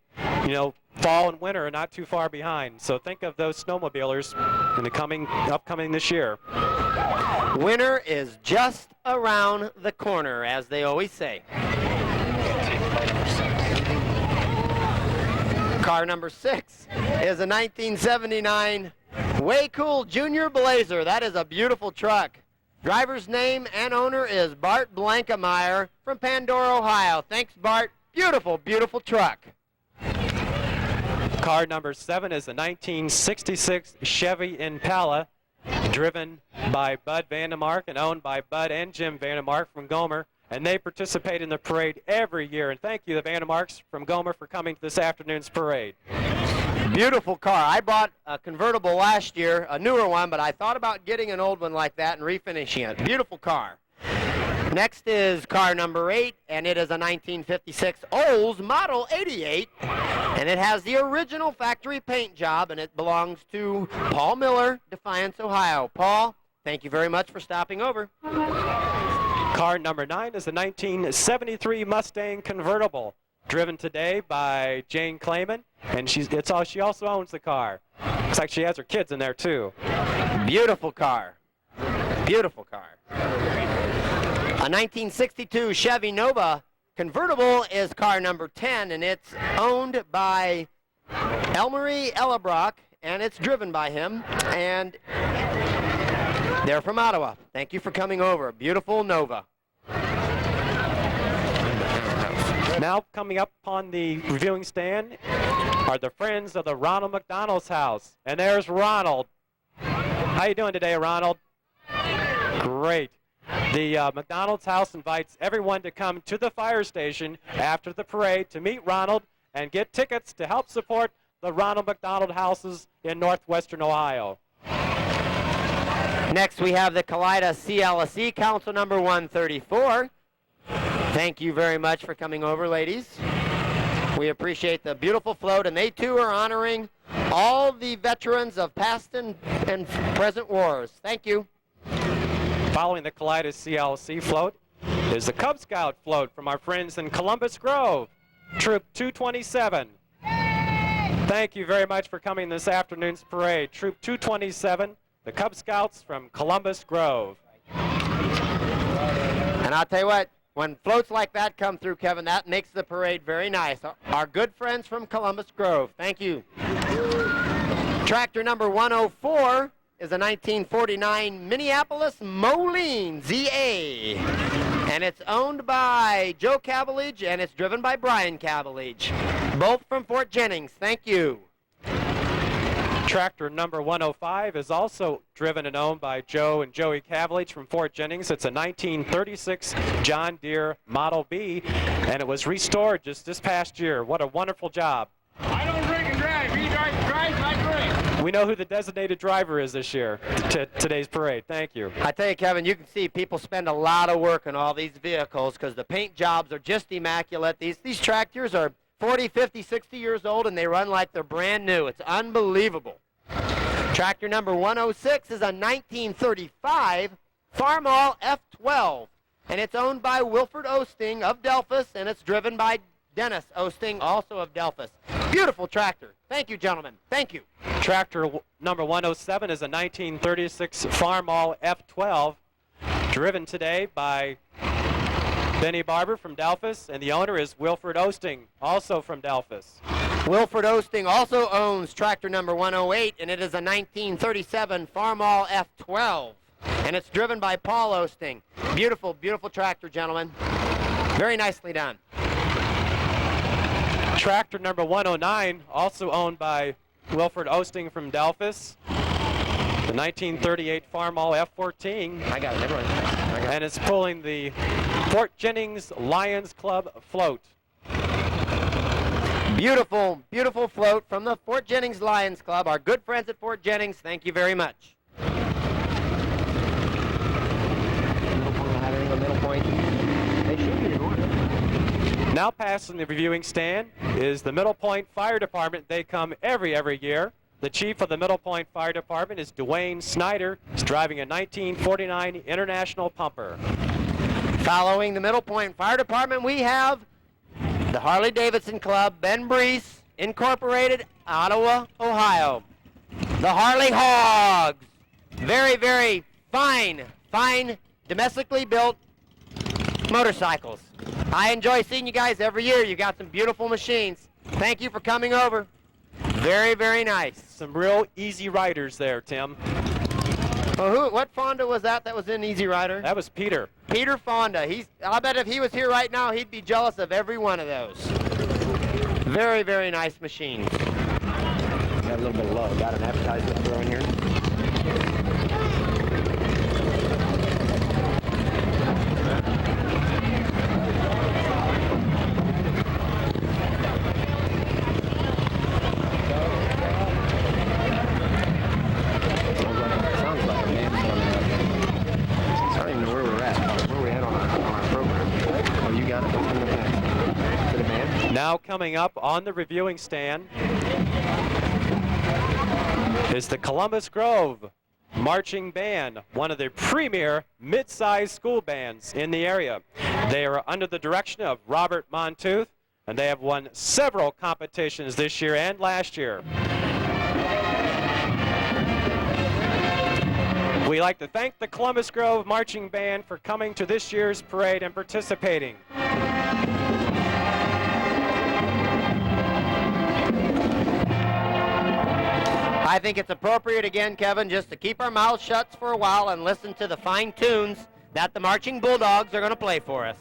you know, fall and winter are not too far behind. So think of those snowmobilers in the upcoming this year. Winter is just around the corner, as they always say. Car number 6 is a 1979 Way Cool Junior Blazer. That is a beautiful truck. Driver's name and owner is Bart Blankemeyer from Pandora, Ohio. Thanks, Bart. Beautiful, beautiful truck. Car number 7 is a 1966 Chevy Impala, driven by Bud Vandemark and owned by Bud and Jim Vandemark from Gomer. And they participate in the parade every year. And thank you, the Vandemarks from Gomer, for coming to this afternoon's parade. Beautiful car. I bought a convertible last year, a newer one, but I thought about getting an old one like that and refinishing it. Beautiful car. Next is car number 8, and it is a 1956 Olds Model 88, and it has the original factory paint job, and it belongs to Paul Miller, Defiance, Ohio. Paul, thank you very much for stopping over. Car number 9 is a 1973 Mustang convertible, driven today by Jane Clayman, and she also owns the car. Looks like she has her kids in there too. Beautiful car. Beautiful car. A 1962 Chevy Nova convertible is car number 10, and it's owned by Elmarie Ellebrock, and it's driven by him, and they're from Ottawa. Thank you for coming over. Beautiful Nova. Now coming up on the reviewing stand are the friends of the Ronald McDonald's house. And there's Ronald. How you doing today, Ronald? Great. The McDonald's house invites everyone to come to the fire station after the parade to meet Ronald and get tickets to help support the Ronald McDonald houses in northwestern Ohio. Next, we have the Kalida CLSE Council number 134. Thank you very much for coming over, ladies. We appreciate the beautiful float, and they too are honoring all the veterans of past and present wars. Thank you. Following the Kalida CLC float is the Cub Scout float from our friends in Columbus Grove, Troop 227. Thank you very much for coming this afternoon's parade. Troop 227, the Cub Scouts from Columbus Grove. And I'll tell you what, when floats like that come through, Kevin, that makes the parade very nice. Our good friends from Columbus Grove. Thank you. Tractor number 104 is a 1949 Minneapolis Moline ZA. And it's owned by Joe Cavalage, and it's driven by Brian Cavalage. Both from Fort Jennings. Thank you. Tractor number 105 is also driven and owned by Joe and Joey Cavalage from Fort Jennings. It's a 1936 John Deere Model B, and it was restored just this past year. What a wonderful job. I don't drink and drive. He drives, I drink. We know who the designated driver is this year to today's parade. Thank you. I tell you, Kevin, you can see people spend a lot of work on all these vehicles because the paint jobs are just immaculate. These tractors are 40, 50, 60 years old, and they run like they're brand new. It's unbelievable. Tractor number 106 is a 1935 Farmall F12, and it's owned by Wilford Osting of Delphus, and it's driven by Dennis Osting, also of Delphus. Beautiful tractor. Thank you, gentlemen. Thank you. Tractor number 107 is a 1936 Farmall F12, driven today by Benny Barber from Delphus, and the owner is Wilford Osting, also from Delphus. Wilford Osting also owns tractor number 108, and it is a 1937 Farmall F12, and it's driven by Paul Osting. Beautiful, beautiful tractor, gentlemen. Very nicely done. Tractor number 109, also owned by Wilford Osting from Delphus, the 1938 Farmall F14. I got it. Everyone. I got it. And it's pulling the Fort Jennings Lions Club float. Beautiful, beautiful float from the Fort Jennings Lions Club. Our good friends at Fort Jennings, thank you very much. Middle point. They should be in order. Now passing the reviewing stand is the Middle Point Fire Department. They come every year. The chief of the Middle Point Fire Department is Dwayne Snyder. He's driving a 1949 International Pumper. Following the Middle Point Fire Department, we have the Harley-Davidson Club, Ben Breese, Incorporated, Ottawa, Ohio. The Harley Hogs. Very, very fine, domestically built motorcycles. I enjoy seeing you guys every year. You got some beautiful machines. Thank you for coming over. Very, very nice. Some real easy riders there, Tim. Well, what Fonda was that was in Easy Rider? That was Peter. Peter Fonda. I bet if he was here right now, he'd be jealous of every one of those. Very, very nice machines. Got a little bit of love. Got an advertisement throw in here. Sounds like a man's I don't even know where we're at. Where are we at on our program? Oh, you got it? What's in the back? To the band? Now coming up on the reviewing stand is the Columbus Grove Marching Band, one of the premier mid-sized school bands in the area. They are under the direction of Robert Montooth, and they have won several competitions this year and last year. We'd like to thank the Columbus Grove Marching Band for coming to this year's parade and participating. I think it's appropriate again, Kevin, just to keep our mouths shut for a while and listen to the fine tunes that the Marching Bulldogs are going to play for us.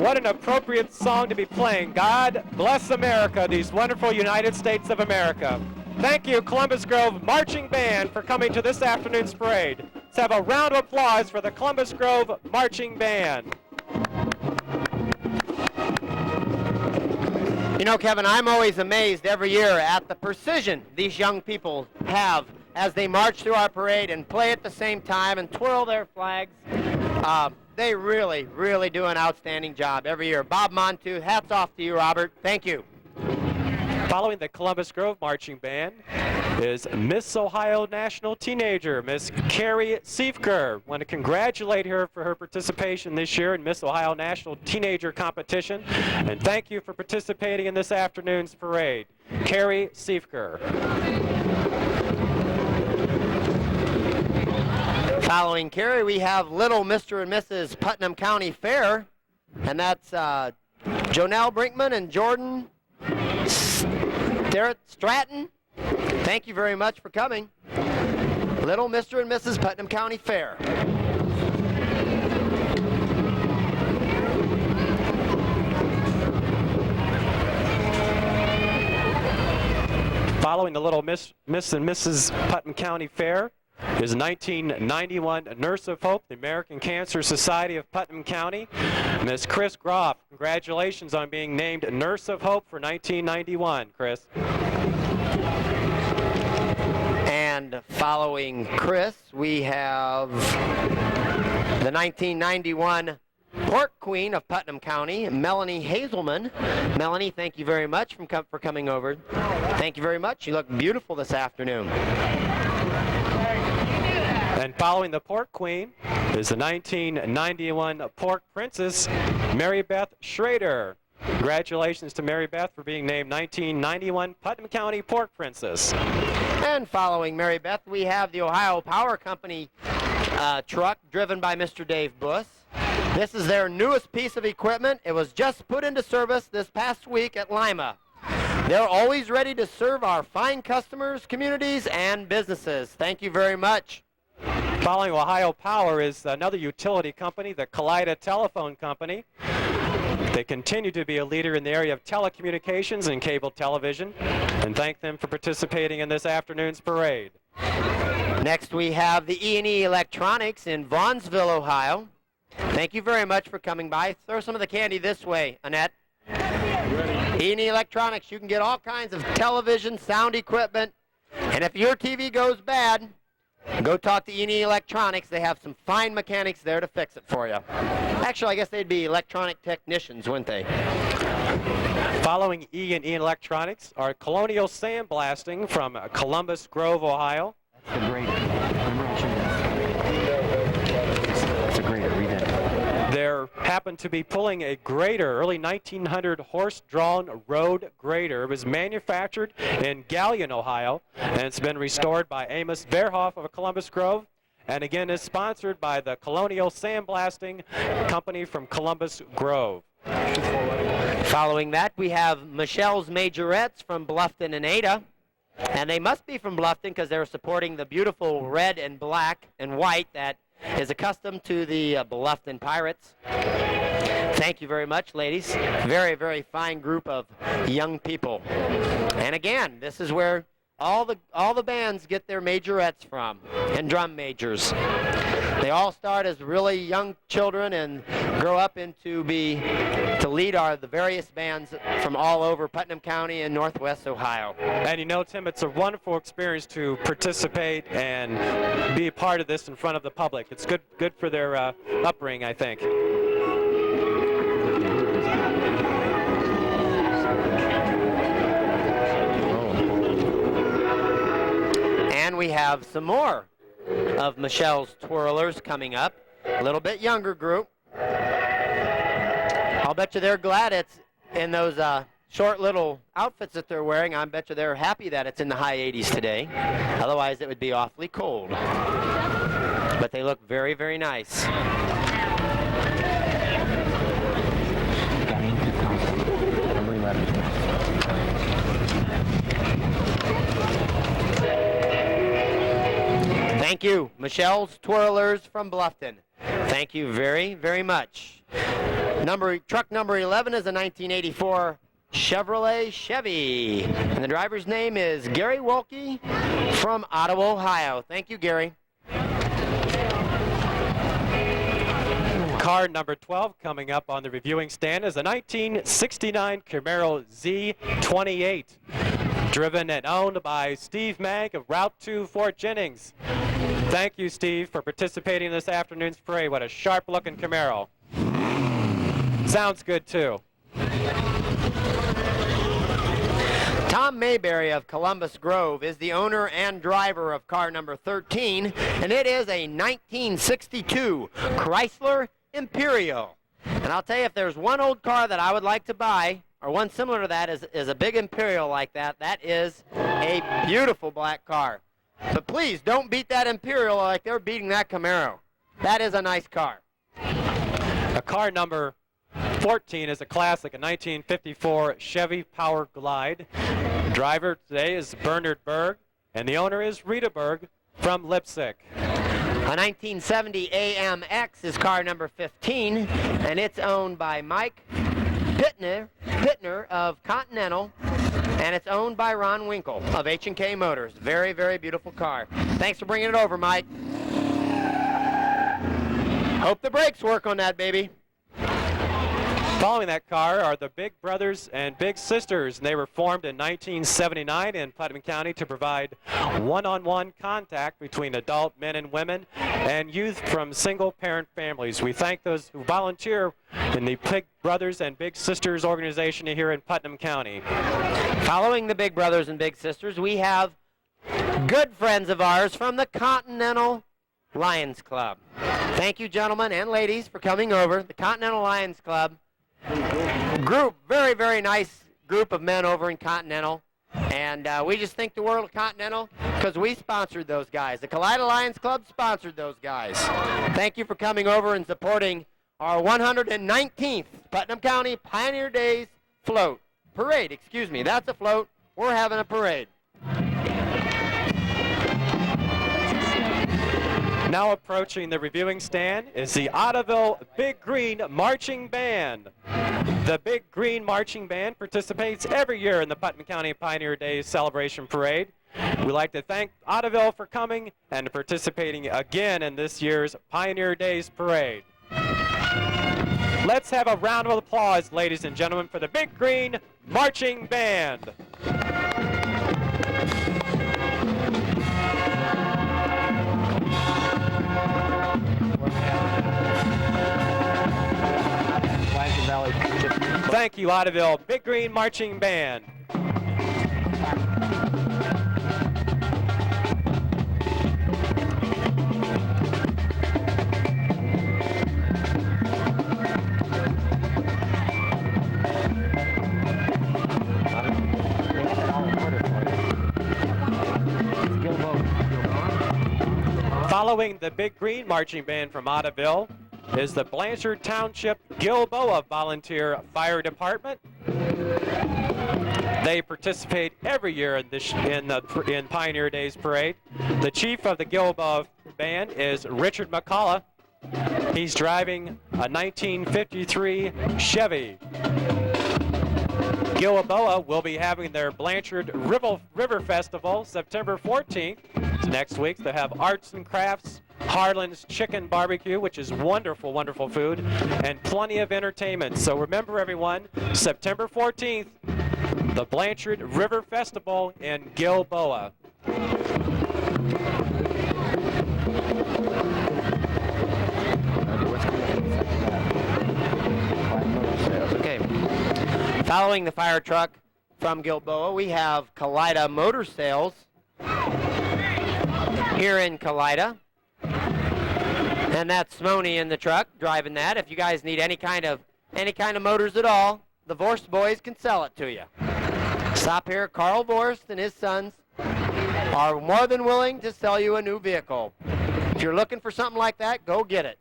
What an appropriate song to be playing. God bless America, these wonderful United States of America. Thank you, Columbus Grove Marching Band, for coming to this afternoon's parade. Let's have a round of applause for the Columbus Grove Marching Band. You know, Kevin, I'm always amazed every year at the precision these young people have as they march through our parade and play at the same time and twirl their flags. They really, really do an outstanding job every year. Bob Montooth, hats off to you, Robert. Thank you. Following the Columbus Grove Marching Band is Miss Ohio National Teenager, Miss Carrie Siefker. Want to congratulate her for her participation this year in Miss Ohio National Teenager Competition, and thank you for participating in this afternoon's parade. Carrie Siefker. Following Carrie, we have Little Mr. and Mrs. Putnam County Fair, and that's Jonelle Brinkman and Jordan Stratton. Thank you very much for coming. Little Mr. and Mrs. Putnam County Fair. Following the Little Miss and Mrs. Putnam County Fair is 1991 Nurse of Hope, the American Cancer Society of Putnam County, Miss Chris Groff. Congratulations on being named Nurse of Hope for 1991, Chris. And following Chris, we have the 1991 Pork Queen of Putnam County, Melanie Hazelman. Melanie, thank you very much for coming over. Thank you very much. You look beautiful this afternoon. And following the Pork Queen is the 1991 Pork Princess, Mary Beth Schrader. Congratulations to Mary Beth for being named 1991 Putnam County Pork Princess. And following Mary Beth, we have the Ohio Power Company truck driven by Mr. Dave Buss. This is their newest piece of equipment. It was just put into service this past week at Lima. They're always ready to serve our fine customers, communities, and businesses. Thank you very much. Following Ohio Power is another utility company, the Kalida Telephone Company. They continue to be a leader in the area of telecommunications and cable television, and thank them for participating in this afternoon's parade. Next we have the E&E Electronics in Vaughnsville, Ohio. Thank you very much for coming by. Throw some of the candy this way, Annette. E&E Electronics, you can get all kinds of television, sound equipment, and if your TV goes bad, go talk to E&E Electronics. They have some fine mechanics there to fix it for you. Actually, I guess they'd be electronic technicians, wouldn't they? Following E&E Electronics are Colonial Sandblasting from Columbus Grove, Ohio. That's the grader. Remember I showed you that? That's a grader. Read that. They're happy happened to be pulling a grader, early 1900 horse-drawn road grader. It was manufactured in Galion, Ohio, and it's been restored by Amos Verhoff of Columbus Grove, and again is sponsored by the Colonial Sandblasting Company from Columbus Grove. Following that, we have Michelle's Majorettes from Bluffton and Ada. And they must be from Bluffton because they're supporting the beautiful red and black and white that is accustomed to the Bluffton Pirates. Thank you very much, ladies. Very, very fine group of young people. And again, this is where all the bands get their majorettes from, and drum majors. They all start as really young children and grow up into to lead the various bands from all over Putnam County and Northwest Ohio. And you know, Tim, it's a wonderful experience to participate and be a part of this in front of the public. It's good for their upbringing, I think. And we have some more of Michelle's Twirlers coming up. A little bit younger group. I'll bet you they're glad it's in those short little outfits that they're wearing. I bet you they're happy that it's in the high 80s today. Otherwise, it would be awfully cold. But they look very, very nice. Thank you, Michelle's Twirlers from Bluffton. Thank you very, very much. Truck number 11 is a 1984 Chevrolet Chevy. And the driver's name is Gary Wolke from Ottawa, Ohio. Thank you, Gary. Car number 12 coming up on the reviewing stand is a 1969 Camaro Z28. Driven and owned by Steve Mag of Route 2 Fort Jennings. Thank you, Steve, for participating in this afternoon's parade. What a sharp-looking Camaro. Sounds good, too. Tom Mayberry of Columbus Grove is the owner and driver of car number 13, and it is a 1962 Chrysler Imperial. And I'll tell you, if there's one old car that I would like to buy, or one similar to that is a big Imperial like that, that is a beautiful black car. But please, don't beat that Imperial like they're beating that Camaro. That is a nice car. A car number 14 is a classic, a 1954 Chevy Power Glide. The driver today is Bernard Berg, and the owner is Rita Berg from Lipsick. A 1970 AMX is car number 15, and it's owned by Mike Pittner of Continental, and it's owned by Ron Winkle of H&K Motors. Very, very beautiful car. Thanks for bringing it over, Mike. Hope the brakes work on that, baby. Following that car are the Big Brothers and Big Sisters, and they were formed in 1979 in Putnam County to provide one-on-one contact between adult men and women and youth from single-parent families. We thank those who volunteer in the Big Brothers and Big Sisters organization here in Putnam County. Following the Big Brothers and Big Sisters, we have good friends of ours from the Continental Lions Club. Thank you, gentlemen and ladies, for coming over. The Continental Lions Club group, very, very nice group of men over in Continental. And we just think the world of Continental because we sponsored those guys. The Kalida Lions Club sponsored those guys. Thank you for coming over and supporting our 119th Putnam County Pioneer Days parade, excuse me. That's a float. We're having a parade. Now approaching the reviewing stand is the Ottoville Big Green Marching Band. The Big Green Marching Band participates every year in the Putnam County Pioneer Days Celebration Parade. We'd like to thank Ottoville for coming and participating again in this year's Pioneer Days Parade. Let's have a round of applause, ladies and gentlemen, for the Big Green Marching Band. Thank you, Ottoville Big Green Marching Band. Following the Big Green Marching Band from Ottoville is the Blanchard Township Gilboa Volunteer Fire Department. They participate every year in Pioneer Days Parade. The chief of the Gilboa Band is Richard McCullough. He's driving a 1953 Chevy. Gilboa will be having their Blanchard River Festival September 14th. It's next week. They have arts and crafts, Harlan's Chicken Barbecue, which is wonderful, wonderful food, and plenty of entertainment. So remember, everyone, September 14th, the Blanchard River Festival in Gilboa. Okay. Following the fire truck from Gilboa, we have Kalida Motor Sales here in Kalida. And that's Smony in the truck driving that. If you guys need any kind of motors at all, the Vorst boys can sell it to you. Stop here. Carl Vorst and his sons are more than willing to sell you a new vehicle. If you're looking for something like that, go get it.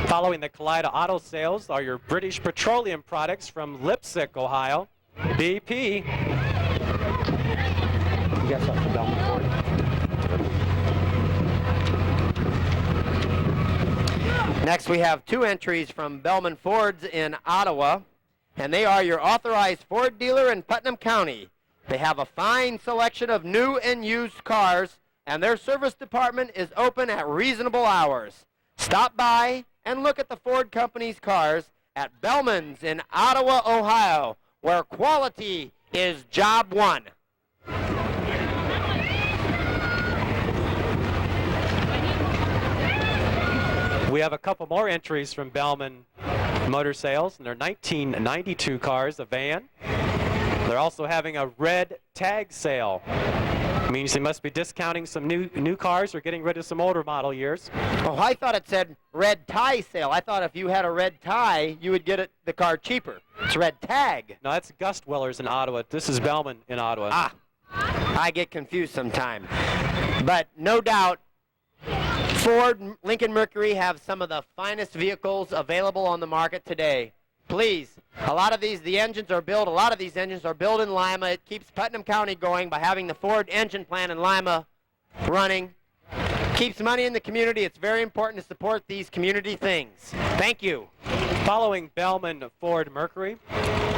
Following the Kalida Auto Sales are your British Petroleum products from Lipsick, Ohio. BP. You got something for Belmont Ford? Next, we have two entries from Bellman Fords in Ottawa, and they are your authorized Ford dealer in Putnam County. They have a fine selection of new and used cars, and their service department is open at reasonable hours. Stop by and look at the Ford Company's cars at Bellman's in Ottawa, Ohio, where quality is job one. We have a couple more entries from Bellman Motor Sales, and they're 1992 cars, a van. They're also having a red tag sale. Means they must be discounting some new cars or getting rid of some older model years. Oh, I thought it said red tie sale. I thought if you had a red tie, you would get the car cheaper. It's red tag. No, that's Gust Wellers in Ottawa. This is Bellman in Ottawa. Ah, I get confused sometimes. But no doubt, Ford, Lincoln Mercury have some of the finest vehicles available on the market today. Please, a lot of these engines are built in Lima. It keeps Putnam County going by having the Ford engine plant in Lima running. Keeps money in the community. It's very important to support these community things. Thank you. Following Bellman Ford Mercury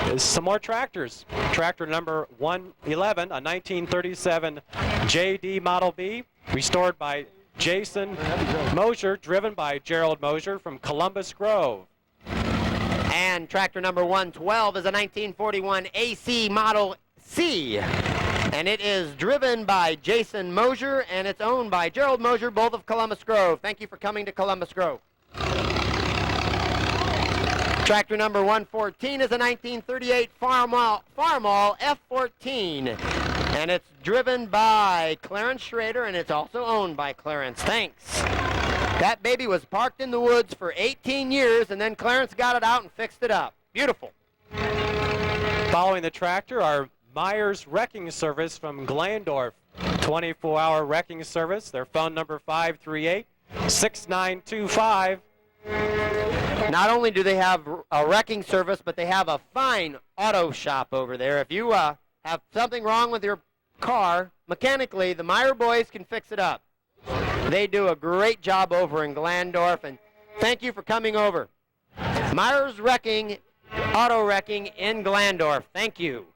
is some more tractors. Tractor number 111, a 1937 JD Model B, restored by Jason Mosier, driven by Gerald Mosier from Columbus Grove. And tractor number 112 is a 1941 AC Model C. And it is driven by Jason Mosier, and it's owned by Gerald Mosier, both of Columbus Grove. Thank you for coming to Columbus Grove. Tractor number 114 is a 1938 Farmall F14. And it's driven by Clarence Schrader, and it's also owned by Clarence. Thanks. That baby was parked in the woods for 18 years, and then Clarence got it out and fixed it up. Beautiful. Following the tractor are Myers Wrecking Service from Glandorf. 24-hour wrecking service. Their phone number 538-6925. Not only do they have a wrecking service, but they have a fine auto shop over there. If you have something wrong with your car, mechanically, the Meyer boys can fix it up. They do a great job over in Glandorf, and thank you for coming over. Myers Wrecking, Auto Wrecking in Glandorf. Thank you.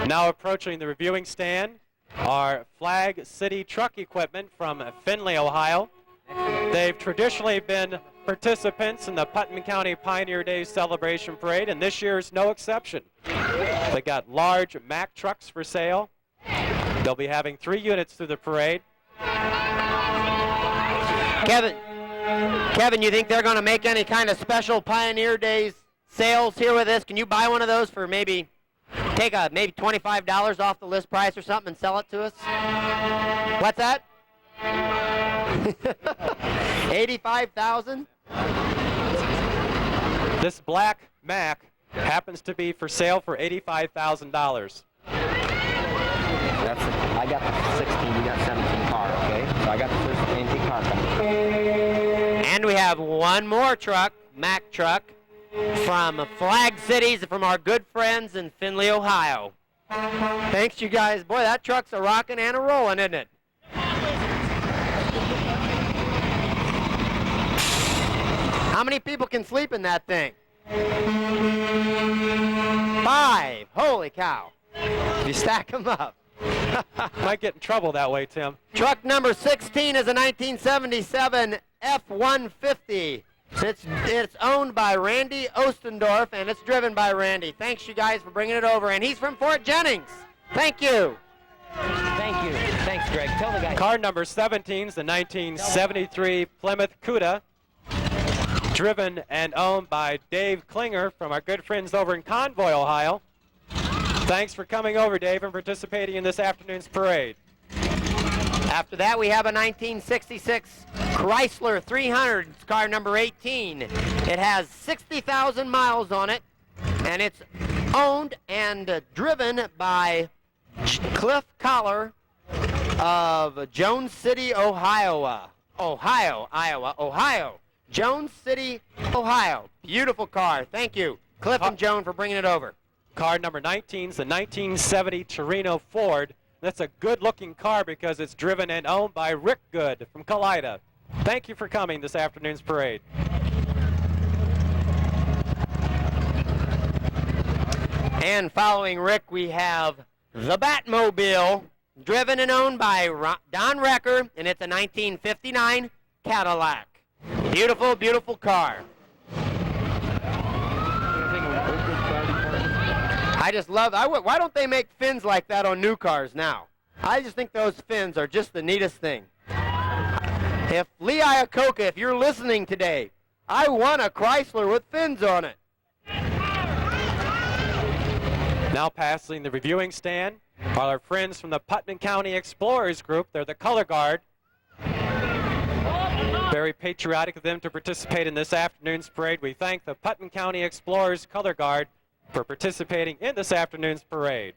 Now approaching the reviewing stand are Flag City Truck Equipment from Findlay, Ohio. They've traditionally been participants in the Putnam County Pioneer Days Celebration Parade, and this year is no exception. They got large Mack trucks for sale. They'll be having 3 units through the parade. Kevin, you think they're going to make any kind of special Pioneer Days sales here with this? Can you buy one of those for maybe $25 off the list price or something and sell it to us? What's that? 85,000? This black Mack happens to be for sale for $85,000. I got the 16, you got 17 car, okay? So I got the first antique car. And we have one more truck, Mack truck, from Flag Cities, from our good friends in Findlay, Ohio. Thanks, you guys. Boy, that truck's a rocking and a rolling, isn't it? How many people can sleep in that thing? 5. Holy cow. If you stack them up. Might get in trouble that way, Tim. Truck number 16 is a 1977 F-150. It's owned by Randy Ostendorf, and it's driven by Randy. Thanks, you guys, for bringing it over. And he's from Fort Jennings. Thank you. Thank you. Thanks, Greg. Tell the guy. Car number 17 is the 1973 Plymouth Cuda, driven and owned by Dave Klinger from our good friends over in Convoy, Ohio. Thanks for coming over, Dave, and participating in this afternoon's parade. After that, we have a 1966 Chrysler 300. It's car number 18. It has 60,000 miles on it, and it's owned and driven by Cliff Collar of Jones City, Ohio. Jones City, Ohio. Beautiful car. Thank you, Cliff and Joan, for bringing it over. Car number 19 is the 1970 Torino Ford. That's a good-looking car because it's driven and owned by Rick Good from Kalida. Thank you for coming this afternoon's parade. And following Rick, we have the Batmobile, driven and owned by Don Recker, and it's a 1959 Cadillac. Beautiful, beautiful car. I just love, why don't they make fins like that on new cars now? I just think those fins are just the neatest thing. If Lee Iacocca, if you're listening today, I want a Chrysler with fins on it. Now passing the reviewing stand are our friends from the Putnam County Explorers Group. They're the color guard. Very patriotic of them to participate in this afternoon's parade. We thank the Putnam County Explorers Color Guard for participating in this afternoon's parade.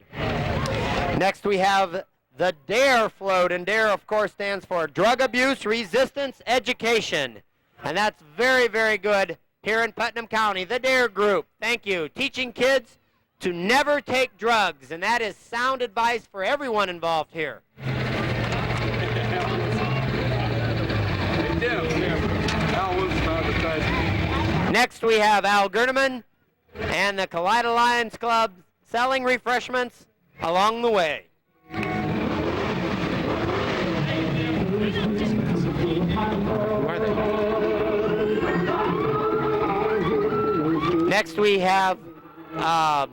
Next we have the DARE float, and DARE, of course, stands for Drug Abuse Resistance Education. And that's very, very good here in Putnam County, the DARE group. Thank you. Teaching kids to never take drugs, and that is sound advice for everyone involved here. Next we have Al Gerdeman and the Kalida Lions Club selling refreshments along the way. Next we have a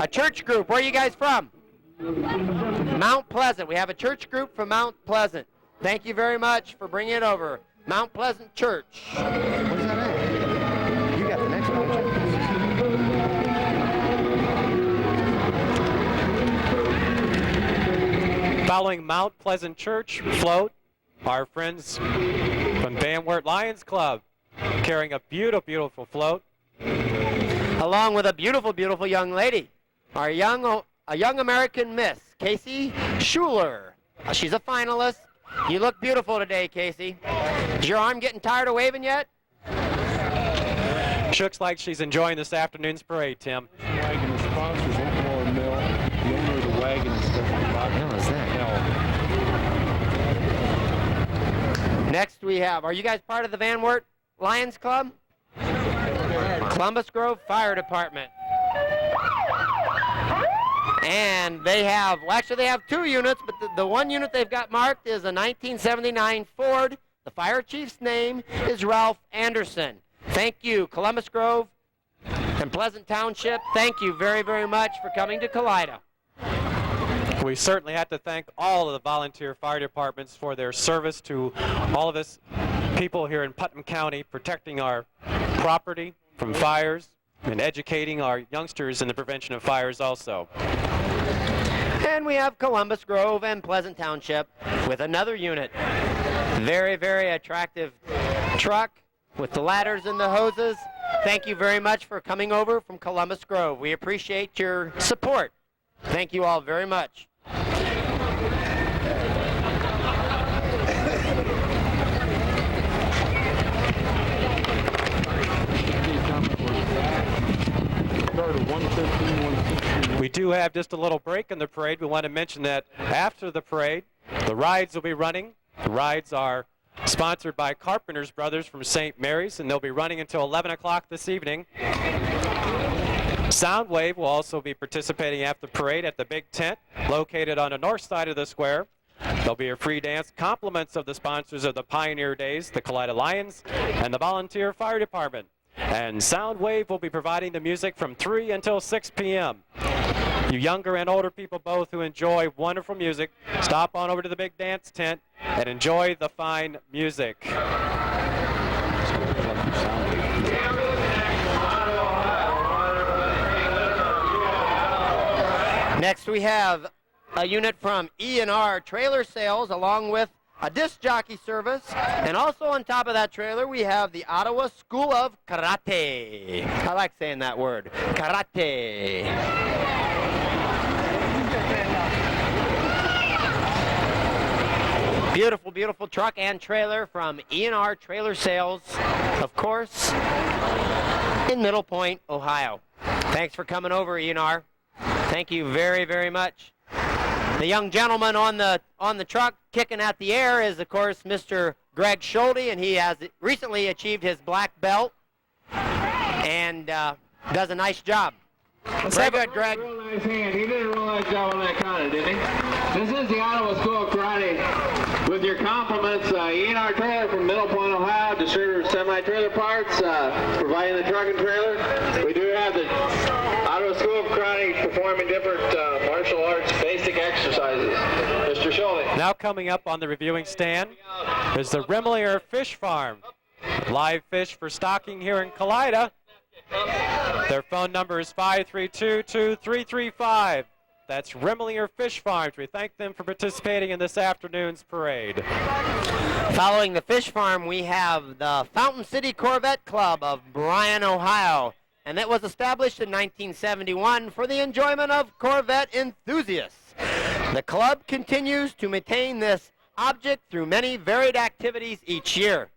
church group. Where are you guys from? Mount Pleasant. We have a church group from Mount Pleasant. Thank you very much for bringing it over. Mount Pleasant Church. What is that at? You got the next one. Following Mount Pleasant Church float, our friends from Van Wert Lions Club carrying a beautiful, beautiful float. Along with a beautiful, beautiful young lady, a young American Miss, Casey Schuler. She's a finalist. You look beautiful today, Casey. Is your arm getting tired of waving yet? She looks like she's enjoying this afternoon's parade, Tim. Wagon sponsors Oklahoma Mill. The owner of the wagon is hell is that? Next we have, are you guys part of the Van Wert Lions Club? Columbus Grove Fire Department. And they have, well, actually they have 2 units, but the one unit they've got marked is a 1979 Ford. The fire chief's name is Ralph Anderson. Thank you, Columbus Grove and Pleasant Township. Thank you very, very much for coming to Kalida. We certainly have to thank all of the volunteer fire departments for their service to all of us people here in Putnam County, protecting our property from fires and educating our youngsters in the prevention of fires also. And we have Columbus Grove and Pleasant Township with another unit. Very, very attractive truck with the ladders and the hoses. Thank you very much for coming over from Columbus Grove. We appreciate your support. Thank you all very much. do have just a little break in the parade. We want to mention that after the parade, the rides will be running. The rides are sponsored by Carpenter's Brothers from St. Mary's, and they'll be running until 11 o'clock this evening. Soundwave will also be participating after the parade at the big tent located on the north side of the square. There'll be a free dance, compliments of the sponsors of the Pioneer Days, the Kalida Lions, and the Volunteer Fire Department. And Soundwave will be providing the music from 3 until 6 p.m. You younger and older people both who enjoy wonderful music, stop on over to the big dance tent and enjoy the fine music. Next we have a unit from E&R Trailer Sales along with a disc jockey service. And also on top of that trailer we have the Ottawa School of Karate. I like saying that word, karate. Beautiful, beautiful truck and trailer from E&R Trailer Sales, of course, in Middle Point, Ohio. Thanks for coming over, E&R. Thank you very, very much. The young gentleman on the truck kicking at the air is, of course, Mr. Greg Schulte, and he has recently achieved his black belt and does a nice job. Very good, Greg. Real nice hand. He did a real nice job on that counter, didn't he? This is the Ottawa School of Karate. With your compliments, E&R Trailer from Middle Point, Ohio, distributor of semi-trailer parts, providing the truck and trailer. We do have the Ottawa School of Karate performing different martial arts basic exercises. Mr. Schulte. Now coming up on the reviewing stand is the Rimlier Fish Farm. Live fish for stocking here in Kalida. Their phone number is 532-2335. That's Rimlier Fish Farms. We thank them for participating in this afternoon's parade. Following the fish farm, we have the Fountain City Corvette Club of Bryan, Ohio. And it was established in 1971 for the enjoyment of Corvette enthusiasts. The club continues to maintain this object through many varied activities each year.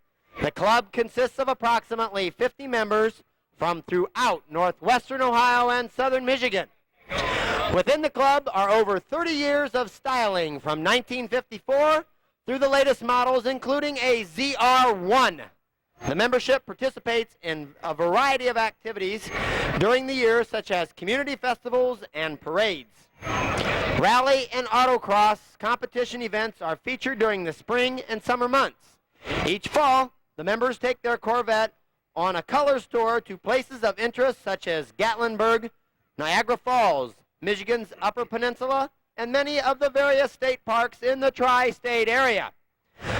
The club consists of approximately 50 members from throughout northwestern Ohio and southern Michigan. Within the club are over 30 years of styling from 1954 through the latest models, including a ZR1. The membership participates in a variety of activities during the year, such as community festivals and parades. Rally and autocross competition events are featured during the spring and summer months. Each fall, the members take their Corvette on a colors tour to places of interest such as Gatlinburg, Niagara Falls, Michigan's Upper Peninsula, and many of the various state parks in the tri-state area.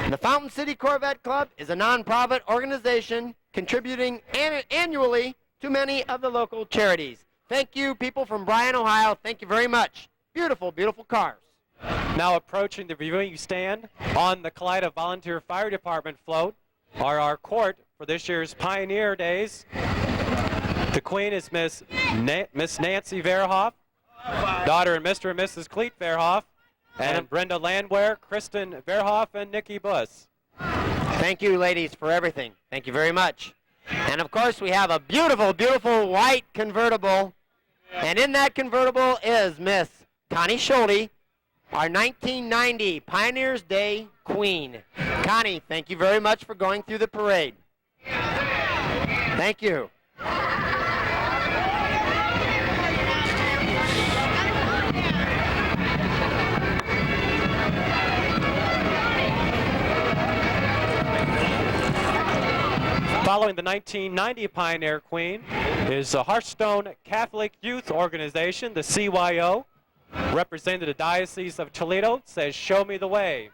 The Fountain City Corvette Club is a non-profit organization contributing annually to many of the local charities. Thank you, people from Bryan, Ohio. Thank you very much. Beautiful, beautiful cars. Now approaching the reviewing stand on the Kalida Volunteer Fire Department float are our court for this year's Pioneer Days. The queen is Miss Nancy Verhoff, daughter of Mr. and Mrs. Cleet Verhoff, and Brenda Landwehr, Kristen Verhoff, and Nikki Buss. Thank you, ladies, for everything. Thank you very much. And, of course, we have a beautiful, beautiful white convertible. And in that convertible is Miss Connie Schulte, our 1990 Pioneers Day Queen. Connie, thank you very much for going through the parade. Thank you. Following the 1990 Pioneer Queen is the Hearthstone Catholic Youth Organization, the CYO. Representing the Diocese of Toledo says, "Show me the way."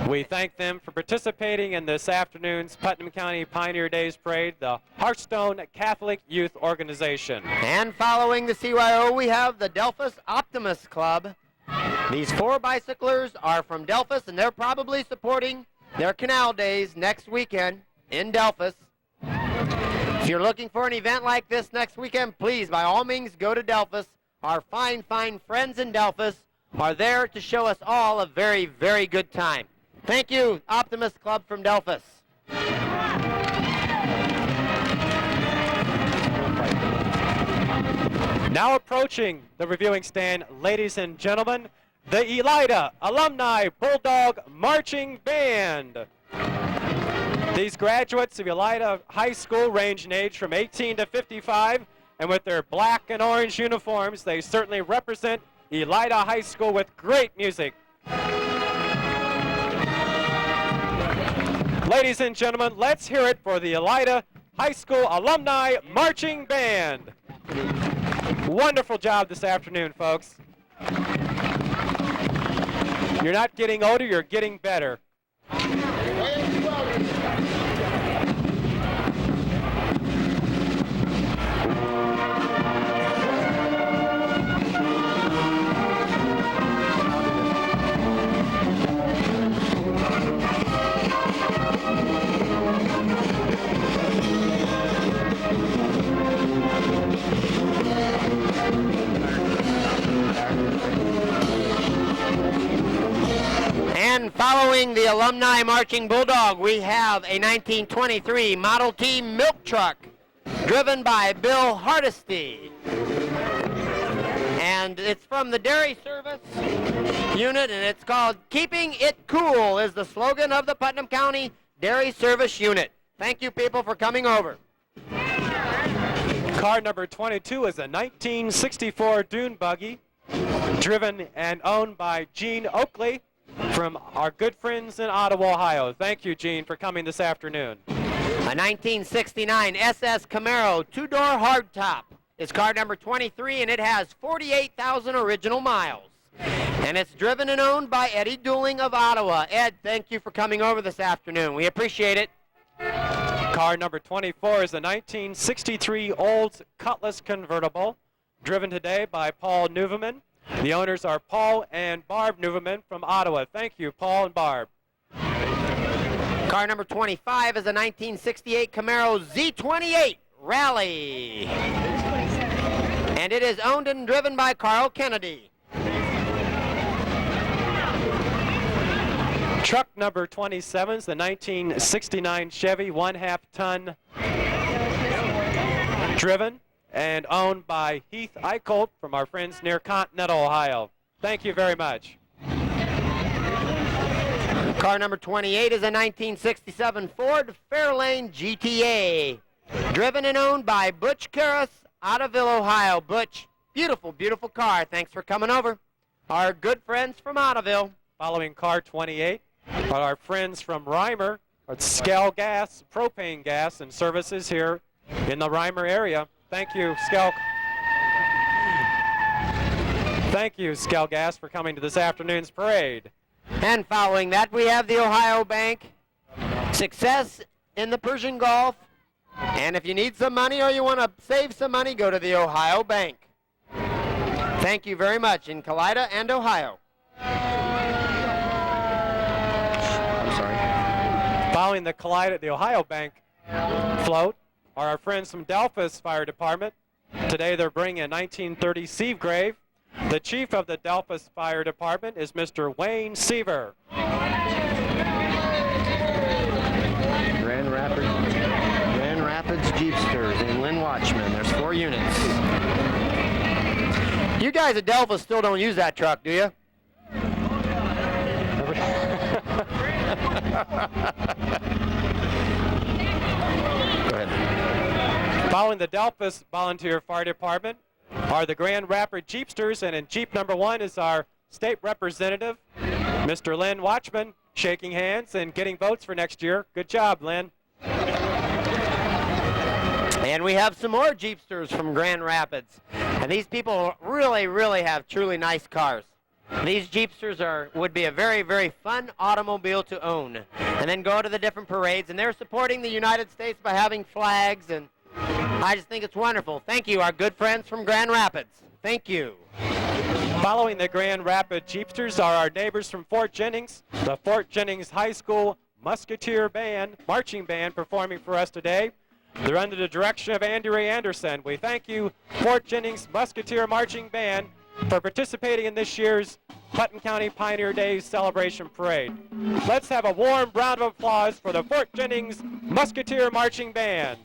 We thank them for participating in this afternoon's Putnam County Pioneer Days Parade, the Hearthstone Catholic Youth Organization. And following the CYO, we have the Delphus Optimus Club. These four bicyclers are from Delphus, and they're probably supporting their Canal Days next weekend in Delphus. If you're looking for an event like this next weekend, please, by all means, go to Delphus. Our fine, fine friends in Delphus are there to show us all a very, very good time. Thank you, Optimus Club from Delphus. Now approaching the reviewing stand, ladies and gentlemen, the Elida Alumni Bulldog Marching Band. These graduates of Elida High School range in age from 18 to 55, and with their black and orange uniforms, they certainly represent Elida High School with great music. Ladies and gentlemen, let's hear it for the Elida High School Alumni Marching Band. Wonderful job this afternoon, folks. You're not getting older, you're getting better. And following the Alumni Marching Bulldog, we have a 1923 Model T milk truck driven by Bill Hardesty. And it's from the Dairy Service Unit, and it's called "Keeping It Cool" is the slogan of the Putnam County Dairy Service Unit. Thank you, people, for coming over. Car number 22 is a 1964 dune buggy, driven and owned by Gene Oakley from our good friends in Ottawa, Ohio. Thank you, Gene, for coming this afternoon. A 1969 SS Camaro two-door hardtop is car number 23, and it has 48,000 original miles. And it's driven and owned by Eddie Dooling of Ottawa. Ed, thank you for coming over this afternoon. We appreciate it. Car number 24 is a 1963 Olds Cutlass convertible, driven today by Paul Nuveman. The owners are Paul and Barb Nuveman from Ottawa. Thank you, Paul and Barb. Car number 25 is a 1968 Camaro Z28 Rally. And it is owned and driven by Carl Kennedy. Truck number 27 is the 1969 Chevy 1/2 ton, driven and owned by Heath Eichholt from our friends near Continental, Ohio. Thank you very much. Car number 28 is a 1967 Ford Fairlane GTA, driven and owned by Butch Karras, Ottaville, Ohio. Butch, beautiful, beautiful car. Thanks for coming over. Our good friends from Ottaville. Following car 28 are our friends from Reimer, Skell Gas, propane gas and services here in the Reimer area. Thank you, Skell. Thank you, Skell Gas, for coming to this afternoon's parade. And following that, we have the Ohio Bank. Success in the Persian Gulf. And if you need some money or you want to save some money, go to the Ohio Bank. Thank you very much in Kalida and Ohio. I'm sorry. Following the Kalida, the Ohio Bank float are our friends from Delphus Fire Department. Today they're bringing a 1930 Seagrave. The chief of the Delphus Fire Department is Mr. Wayne Seaver. Grand Rapids Jeepsters and Lynn Watchman. There's 4 units. You guys at Delphus still don't use that truck, do you? Go ahead. Following the Delphus Volunteer Fire Department are the Grand Rapids Jeepsters, and in Jeep number 1 is our state representative, Mr. Lynn Watchman, shaking hands and getting votes for next year. Good job, Lynn. And we have some more Jeepsters from Grand Rapids. And these people really, really have truly nice cars. These Jeepsters would be a very, very fun automobile to own. And then go to the different parades, and they're supporting the United States by having flags, and I just think it's wonderful. Thank you, our good friends from Grand Rapids. Thank you. Following the Grand Rapids Jeepsters are our neighbors from Fort Jennings, the Fort Jennings High School Musketeer Band, Marching Band, performing for us today. They're under the direction of Andy Ray Anderson. We thank you, Fort Jennings Musketeer Marching Band, for participating in this year's Putnam County Pioneer Days Celebration Parade. Let's have a warm round of applause for the Fort Jennings Musketeer Marching Band.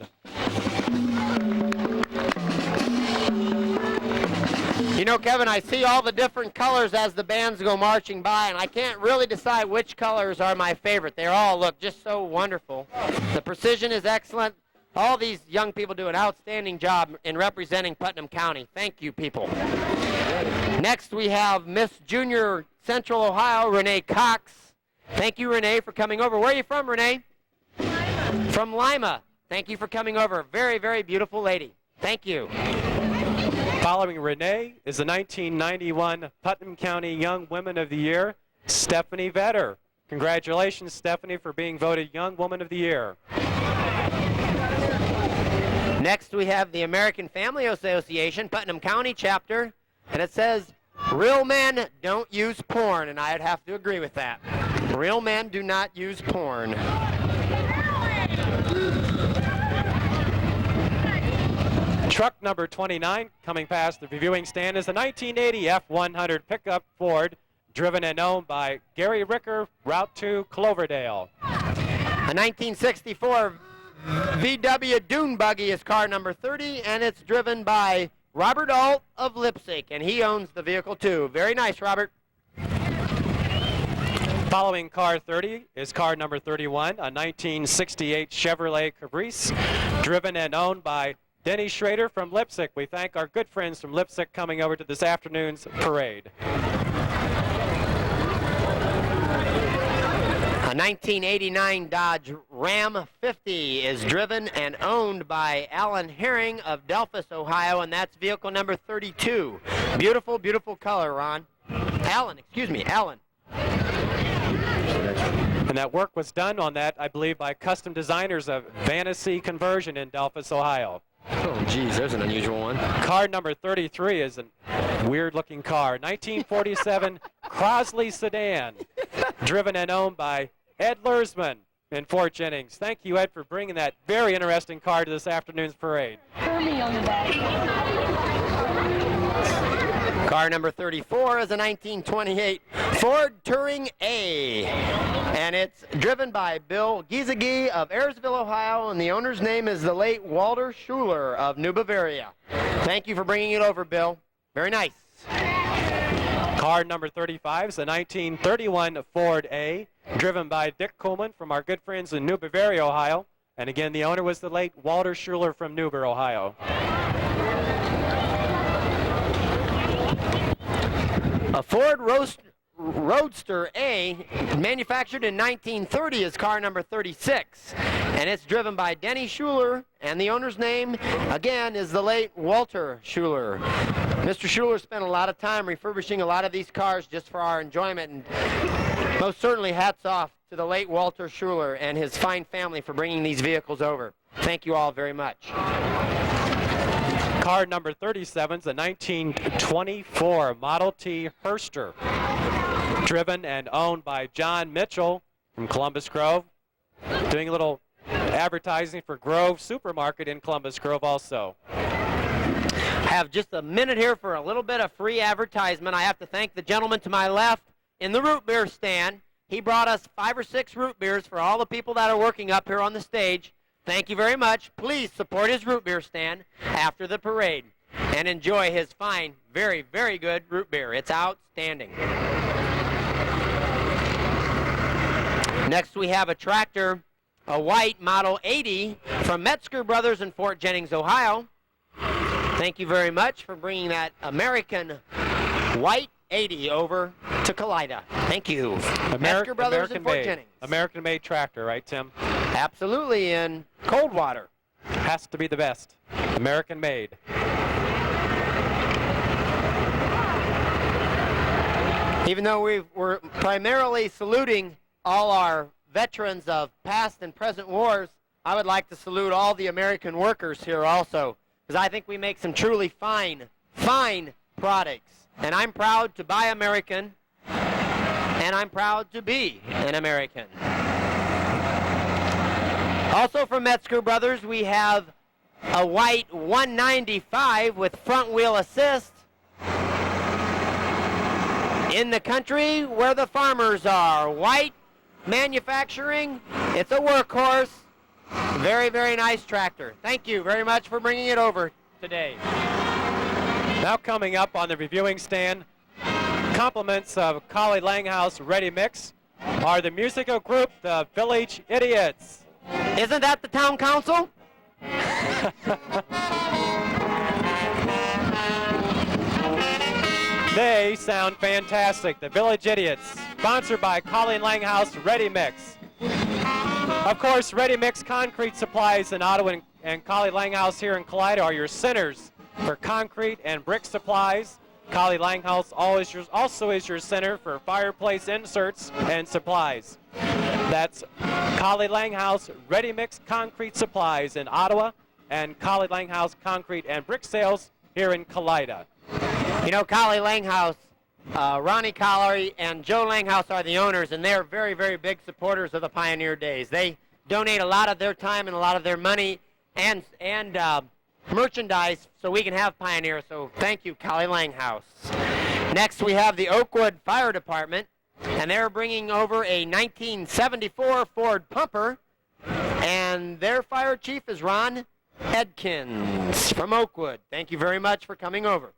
You know, Kevin, I see all the different colors as the bands go marching by, and I can't really decide which colors are my favorite. They all look just so wonderful. The precision is excellent. All these young people do an outstanding job in representing Putnam County. Thank you, people. Next, we have Miss Junior Central Ohio, Renee Cox. Thank you, Renee, for coming over. Where are you from, Renee? From Lima. Thank you for coming over. Very, very beautiful lady. Thank you. Following Renee is the 1991 Putnam County Young Women of the Year, Stephanie Vetter. Congratulations, Stephanie, for being voted Young Woman of the Year. Next, we have the American Family Association, Putnam County chapter, and it says, real men don't use porn, and I'd have to agree with that. Real men do not use porn. Truck number 29 coming past the reviewing stand is the 1980 F100 pickup Ford, driven and owned by Gary Ricker, Route 2, Cloverdale. A 1964 VW Dune Buggy is car number 30, and it's driven by Robert Alt of Lipsick, and he owns the vehicle too. Very nice, Robert. Following car 30 is car number 31, a 1968 Chevrolet Caprice, driven and owned by Denny Schrader from Lipsick. We thank our good friends from Lipsick coming over to this afternoon's parade. A 1989 Dodge Ram 50 is driven and owned by Alan Herring of Delphus, Ohio, and that's vehicle number 32. Beautiful, beautiful color, Ron. Alan. And that work was done on that, I believe, by custom designers of Fantasy Conversion in Delphus, Ohio. Oh, geez, there's an unusual one. Car number 33 is a weird-looking car. 1947 Crosley sedan, driven and owned by Ed Lursman in Fort Jennings. Thank you, Ed, for bringing that very interesting car to this afternoon's parade. Hermie on the back. Car number 34 is a 1928 Ford Touring A, and it's driven by Bill Giesecke of Ayersville, Ohio, and the owner's name is the late Walter Schuler of New Bavaria. Thank you for bringing it over, Bill. Very nice. Car number 35 is a 1931 Ford A, driven by Dick Coleman from our good friends in New Bavaria, Ohio. And again, the owner was the late Walter Schuler from Newburgh, Ohio. A Ford Roadster A, manufactured in 1930, is car number 36. And it's driven by Denny Schuler, and the owner's name, again, is the late Walter Schuler. Mr. Schuler spent a lot of time refurbishing a lot of these cars just for our enjoyment, and most certainly hats off to the late Walter Schuler and his fine family for bringing these vehicles over. Thank you all very much. Car number 37 is a 1924 Model T Hurster, driven and owned by John Mitchell from Columbus Grove, doing a little advertising for Grove Supermarket in Columbus Grove also. Have just a minute here for a little bit of free advertisement. I have to thank the gentleman to my left in the root beer stand. He brought us 5 or 6 root beers for all the people that are working up here on the stage. Thank you very much. Please support his root beer stand after the parade and enjoy his fine, very, very good root beer. It's outstanding. Next we have a tractor, a white Model 80 from Metzger Brothers in Fort Jennings, Ohio. Thank you very much for bringing that American white 80 over to Kalida. Thank you. Metzger Brothers in Fort Jennings. American-made tractor, right, Tim? Absolutely, in Coldwater. Has to be the best. American-made. Even though we're primarily saluting all our veterans of past and present wars, I would like to salute all the American workers here also, because I think we make some truly fine, fine products. And I'm proud to buy American, and I'm proud to be an American. Also from Metzger Brothers, we have a white 195 with front wheel assist. In the country where the farmers are. White manufacturing. It's a workhorse. Very, very nice tractor. Thank you very much for bringing it over today. Now coming up on the reviewing stand, compliments of Collie Langhouse Ready Mix are the musical group the Village Idiots. Isn't that the town council? They sound fantastic. The Village Idiots, sponsored by Collie Langhouse Ready Mix. Of course, Ready Mix Concrete Supplies in Ottawa and Collie Langhouse here in Kalida are your centers for concrete and brick supplies. Collie Langhouse also is your center for fireplace inserts and supplies. That's Collie Langhouse Ready Mix Concrete Supplies in Ottawa and Collie Langhouse Concrete and Brick Sales here in Kalida. You know, Collie Langhouse, Ronnie Collery and Joe Langhouse are the owners, and they're very, very big supporters of the Pioneer Days. They donate a lot of their time and a lot of their money and merchandise so we can have Pioneer. So thank you, Collie Langhouse. Next, we have the Oakwood Fire Department, and they're bringing over a 1974 Ford Pumper, and their fire chief is Ron Edkins from Oakwood. Thank you very much for coming over.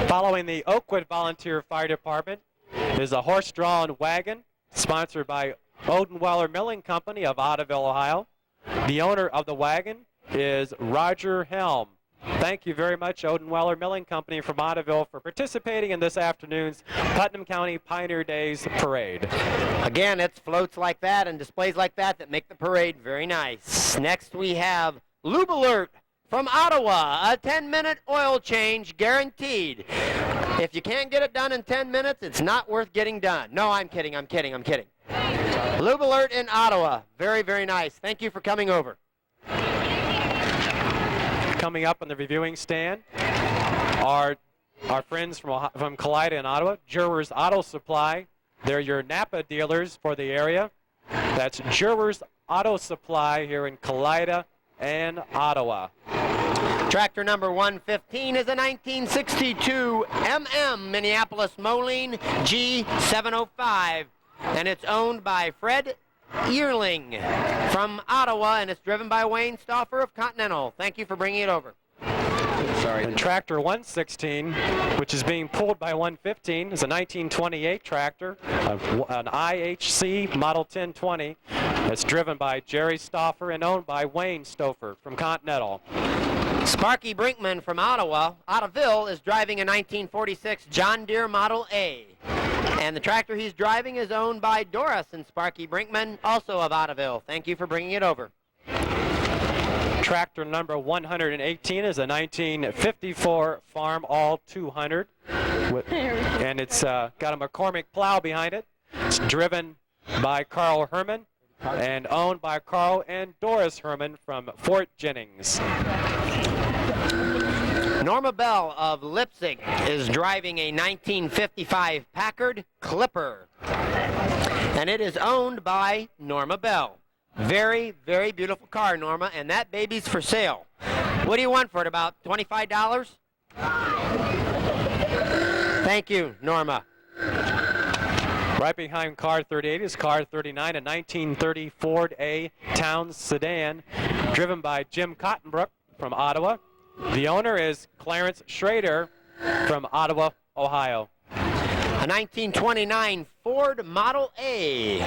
Following the Oakwood Volunteer Fire Department is a horse-drawn wagon sponsored by Odenweller Milling Company of Ottaville, Ohio. The owner of the wagon is Roger Helm. Thank you very much, Odenweller Milling Company from Ottaville, for participating in this afternoon's Putnam County Pioneer Days Parade. Again, it's floats like that and displays like that that make the parade very nice. Next, we have Lube Alert from Ottawa, a 10-minute oil change guaranteed. If you can't get it done in 10 minutes, it's not worth getting done. No, I'm kidding. Lube Alert in Ottawa. Very, very nice. Thank you for coming over. Coming up on the reviewing stand are our friends from Kalida and Ottawa, Jurors Auto Supply. They're your Napa dealers for the area. That's Jurors Auto Supply here in Kalida and Ottawa. Tractor number 115 is a 1962 Minneapolis Moline G705, and it's owned by Fred Earling from Ottawa, and it's driven by Wayne Stauffer of Continental. Thank you for bringing it over. Sorry. And tractor 116, which is being pulled by 115, is a 1928 tractor, an IHC Model 1020. It's driven by Jerry Stauffer and owned by Wayne Stauffer from Continental. Sparky Brinkman from Ottaville, is driving a 1946 John Deere Model A. And the tractor he's driving is owned by Doris and Sparky Brinkman, also of Ottaville. Thank you for bringing it over. Tractor number 118 is a 1954 Farm All 200, and it's got a McCormick plow behind it. It's driven by Carl Herman and owned by Carl and Doris Herman from Fort Jennings. Norma Bell of Leipzig is driving a 1955 Packard Clipper, and it is owned by Norma Bell. Very, very beautiful car, Norma, and that baby's for sale. What do you want for it, about $25? Thank you, Norma. Right behind car 38 is car 39, a 1930 Ford A Town sedan, driven by Jim Cottonbrook from Ottawa. The owner is Clarence Schrader from Ottawa, Ohio. A 1929 Ford Model A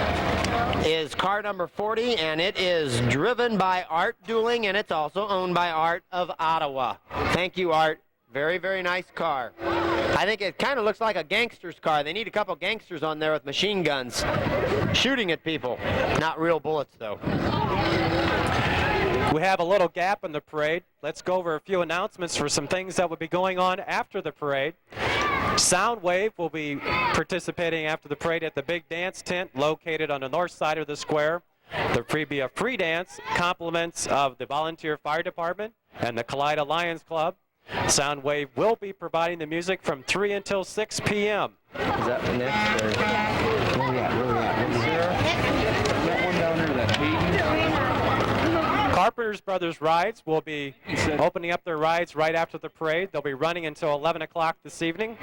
is car number 40, and it is driven by Art Dooling, and it's also owned by Art of Ottawa. Thank you, Art. Very, very nice car. I think it kind of looks like a gangster's car. They need a couple gangsters on there with machine guns shooting at people. Not real bullets, though. We have a little gap in the parade. Let's go over a few announcements for some things that will be going on after the parade. Soundwave will be participating after the parade at the Big Dance Tent located on the north side of the square. There will be a free dance, compliments of the Volunteer Fire Department and the Kalida Lions Club. Soundwave will be providing the music from 3 until 6 p.m. Is that the next? Or... Where we at? That one down there, that Hayden. Carpenter's Brothers Rides will be opening up their rides right after the parade. They'll be running until 11 o'clock this evening.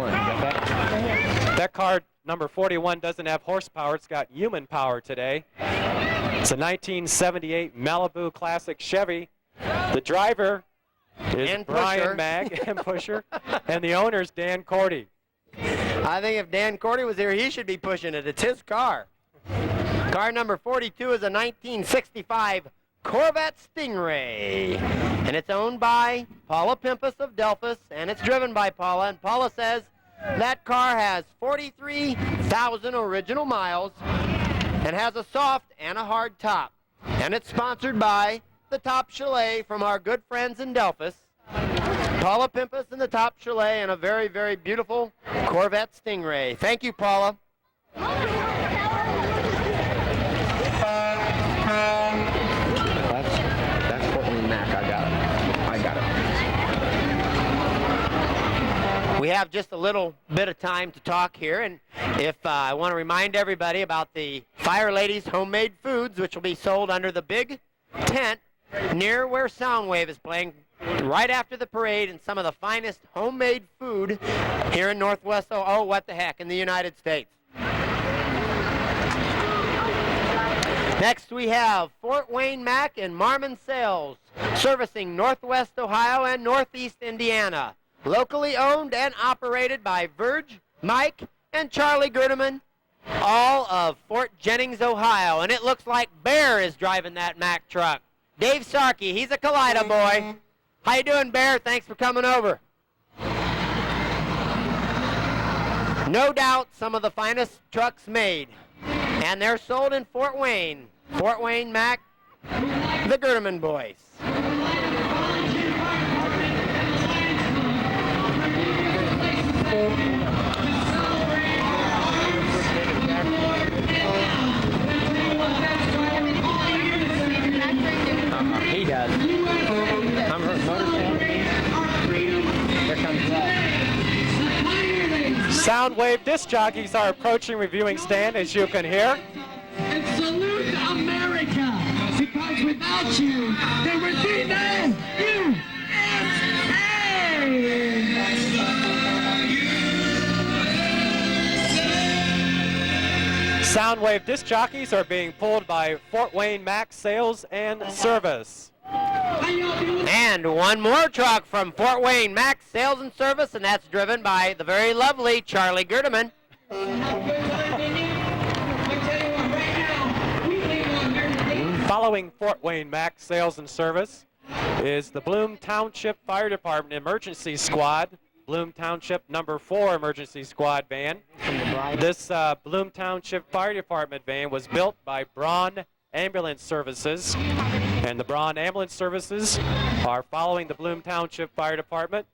41. You got that? That car, number 41, doesn't have horsepower. It's got human power today. It's a 1978 Malibu Classic Chevy. The driver is And Brian pusher. Mag and Pusher, and the owner's Dan Cordy. I think if Dan Cordy was here, he should be pushing it. It's his car. Car number 42 is a 1965 Corvette Stingray. And it's owned by Paula Pimpus of Delphus, and it's driven by Paula. And Paula says that car has 43,000 original miles and has a soft and a hard top. And it's sponsored by the Top Chalet from our good friends in Delphus. Paula Pimpus and the Top Chalet and a very, very beautiful Corvette Stingray. Thank you, Paula. That's Fort Wayne Mac. I got it. We have just a little bit of time to talk here, and if I want to remind everybody about the Fire Ladies Homemade Foods, which will be sold under the big tent near where Soundwave is playing right after the parade, and some of the finest homemade food here in Northwest, in the United States. Next we have Fort Wayne Mac and Marmon Sales, servicing Northwest Ohio and Northeast Indiana. Locally owned and operated by Verge, Mike, and Charlie Gerdeman, all of Fort Jennings, Ohio. And it looks like Bear is driving that Mac truck. Dave Sarkey, he's a Kalida boy. How you doing, Bear? Thanks for coming over. No doubt some of the finest trucks made. And they're sold in Fort Wayne. Fort Wayne Mac, the Gerdeman boys. He does. I'm her motorcycle. Here comes that. Soundwave disc jockeys are approaching reviewing stand, as you can hear. And salute America, because without you, there would be no USA! Soundwave disc jockeys are being pulled by Fort Wayne Mac Sales and Service. And one more truck from Fort Wayne Mac Sales and Service, and that's driven by the very lovely Charlie Gerdeman. Following Fort Wayne Mac Sales and Service is the Bloom Township Fire Department Emergency Squad, Bloom Township number 4 Emergency Squad van. This Bloom Township Fire Department van was built by Braun Ambulance Services, and the Braun Ambulance Services are following the Bloom Township Fire Department.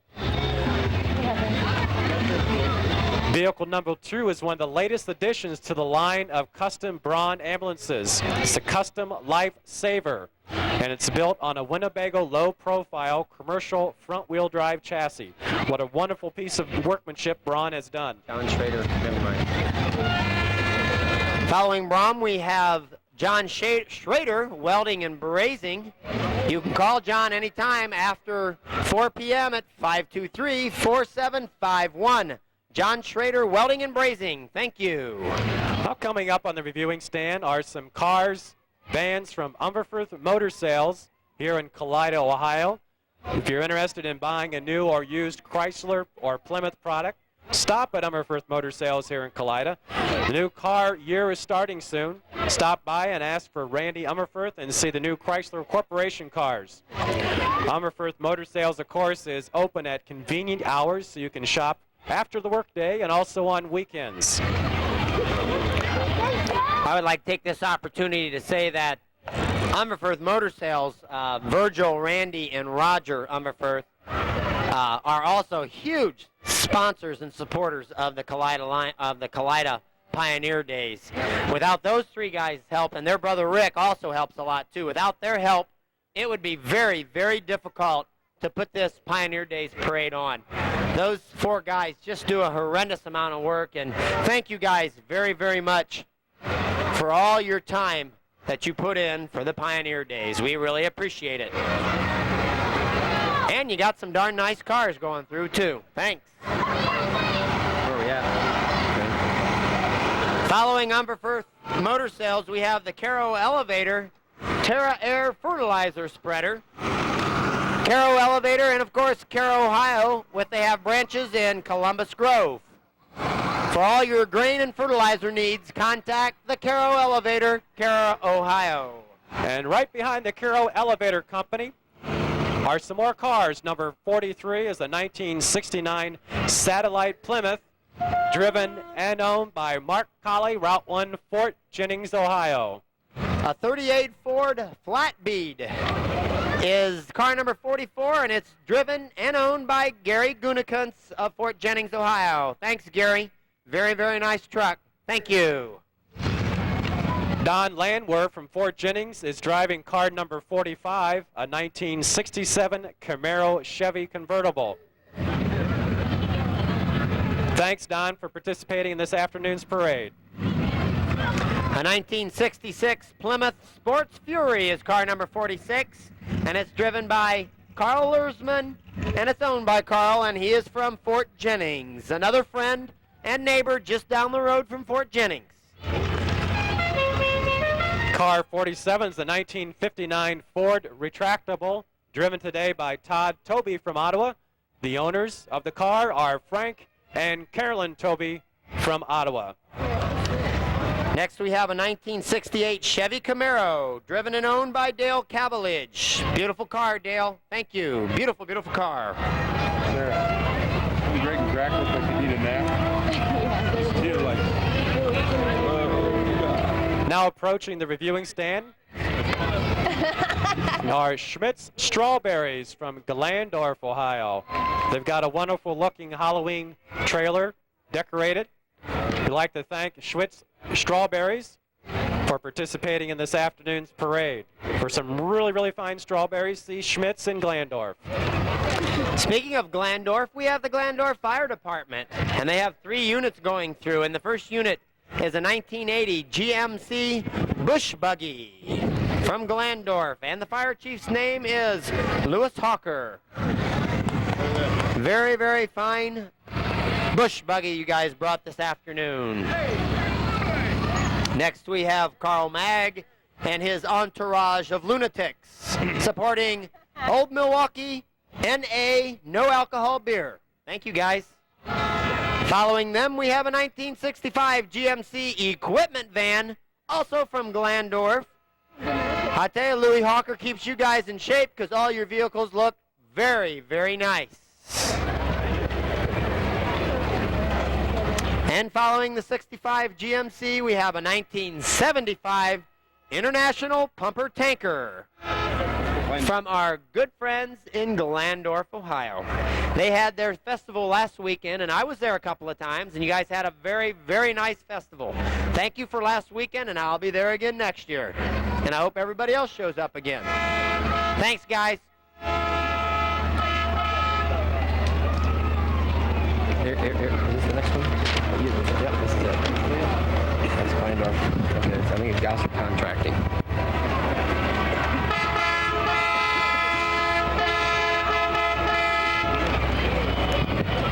Vehicle number 2 is one of the latest additions to the line of custom Braun ambulances. It's a custom Life Saver, and it's built on a Winnebago low-profile commercial front-wheel drive chassis. What a wonderful piece of workmanship Braun has done. John Schrader, never mind. Following Braun, we have John Schrader, Welding and Brazing. You can call John anytime after 4 p.m. at 523-4751. John Schrader, Welding and Brazing. Thank you. Now coming up on the reviewing stand are some cars, vans from Umberfirth Motor Sales here in Kalida, Ohio. If you're interested in buying a new or used Chrysler or Plymouth product, stop at Umberfirth Motor Sales here in Kalida. The new car year is starting soon. Stop by and ask for Randy Umberfirth and see the new Chrysler Corporation cars. Umberfirth Motor Sales, of course, is open at convenient hours so you can shop after the workday and also on weekends. I would like to take this opportunity to say that Umberfirth Motor Sales, Virgil, Randy, and Roger Umberfirth are also huge sponsors and supporters of the Kalida Pioneer Days. Without those three guys' help, and their brother Rick also helps a lot too, without their help, it would be very, very difficult to put this Pioneer Days parade on. Those 4 guys just do a horrendous amount of work, and thank you guys very, very much for all your time that you put in for the Pioneer Days. We really appreciate it. And you got some darn nice cars going through too. Thanks. Following Umberfirth Motor Sales, we have the Caro Elevator Terra Air Fertilizer Spreader. Caro Elevator, and of course Caro, Ohio, they have branches in Columbus Grove. For all your grain and fertilizer needs, contact the Caro Elevator, Caro, Ohio. And right behind the Caro Elevator Company are some more cars. Number 43 is a 1969 Satellite Plymouth, driven and owned by Mark Colley, Route 1, Fort Jennings, Ohio. A 38 Ford Flatbed is car number 44, and it's driven and owned by Gary Gunikantz of Fort Jennings, Ohio. Thanks, Gary. Very, very nice truck. Thank you. Don Landwehr from Fort Jennings is driving car number 45, a 1967 Camaro Chevy convertible. Thanks, Don, for participating in this afternoon's parade. A 1966 Plymouth Sports Fury is car number 46, and it's driven by Carl Lursman, and it's owned by Carl, and he is from Fort Jennings, another friend and neighbor just down the road from Fort Jennings. Car 47 is the 1959 Ford Retractable, driven today by Todd Toby from Ottawa. The owners of the car are Frank and Carolyn Toby from Ottawa. Next we have a 1968 Chevy Camaro, driven and owned by Dale Cavalige. Beautiful car, Dale. Thank you. Beautiful, beautiful car. Sarah, Greg and Crack look like they need a nap. Feel like, Now approaching the reviewing stand are Schmidt's Strawberries from Glandorf, Ohio. They've got a wonderful looking Halloween trailer decorated. We'd like to thank Schmidt's Strawberries for participating in this afternoon's parade. For some really, really fine strawberries, see Schmidt's in Glandorf. Speaking of Glandorf, we have the Glandorf Fire Department, and they have 3 units going through, and the first unit is a 1980 GMC Bush Buggy from Glandorf, and the fire chief's name is Lewis Hawker. Very, very fine Bush Buggy you guys brought this afternoon. Next we have Carl Mag and his entourage of lunatics supporting Old Milwaukee NA No Alcohol Beer. Thank you, guys. Following them, we have a 1965 GMC equipment van, also from Glandorf. I tell you, Louis Hawker keeps you guys in shape because all your vehicles look very, very nice. And following the 65 GMC, we have a 1975 International Pumper Tanker from our good friends in Glandorf, Ohio. They had their festival last weekend, and I was there a couple of times, and you guys had a very, very nice festival. Thank you for last weekend, and I'll be there again next year. And I hope everybody else shows up again. Thanks, guys. Here, is this the next one? Yep, this is it. That's Glandorf. Okay, I think it's Gosser Contracting.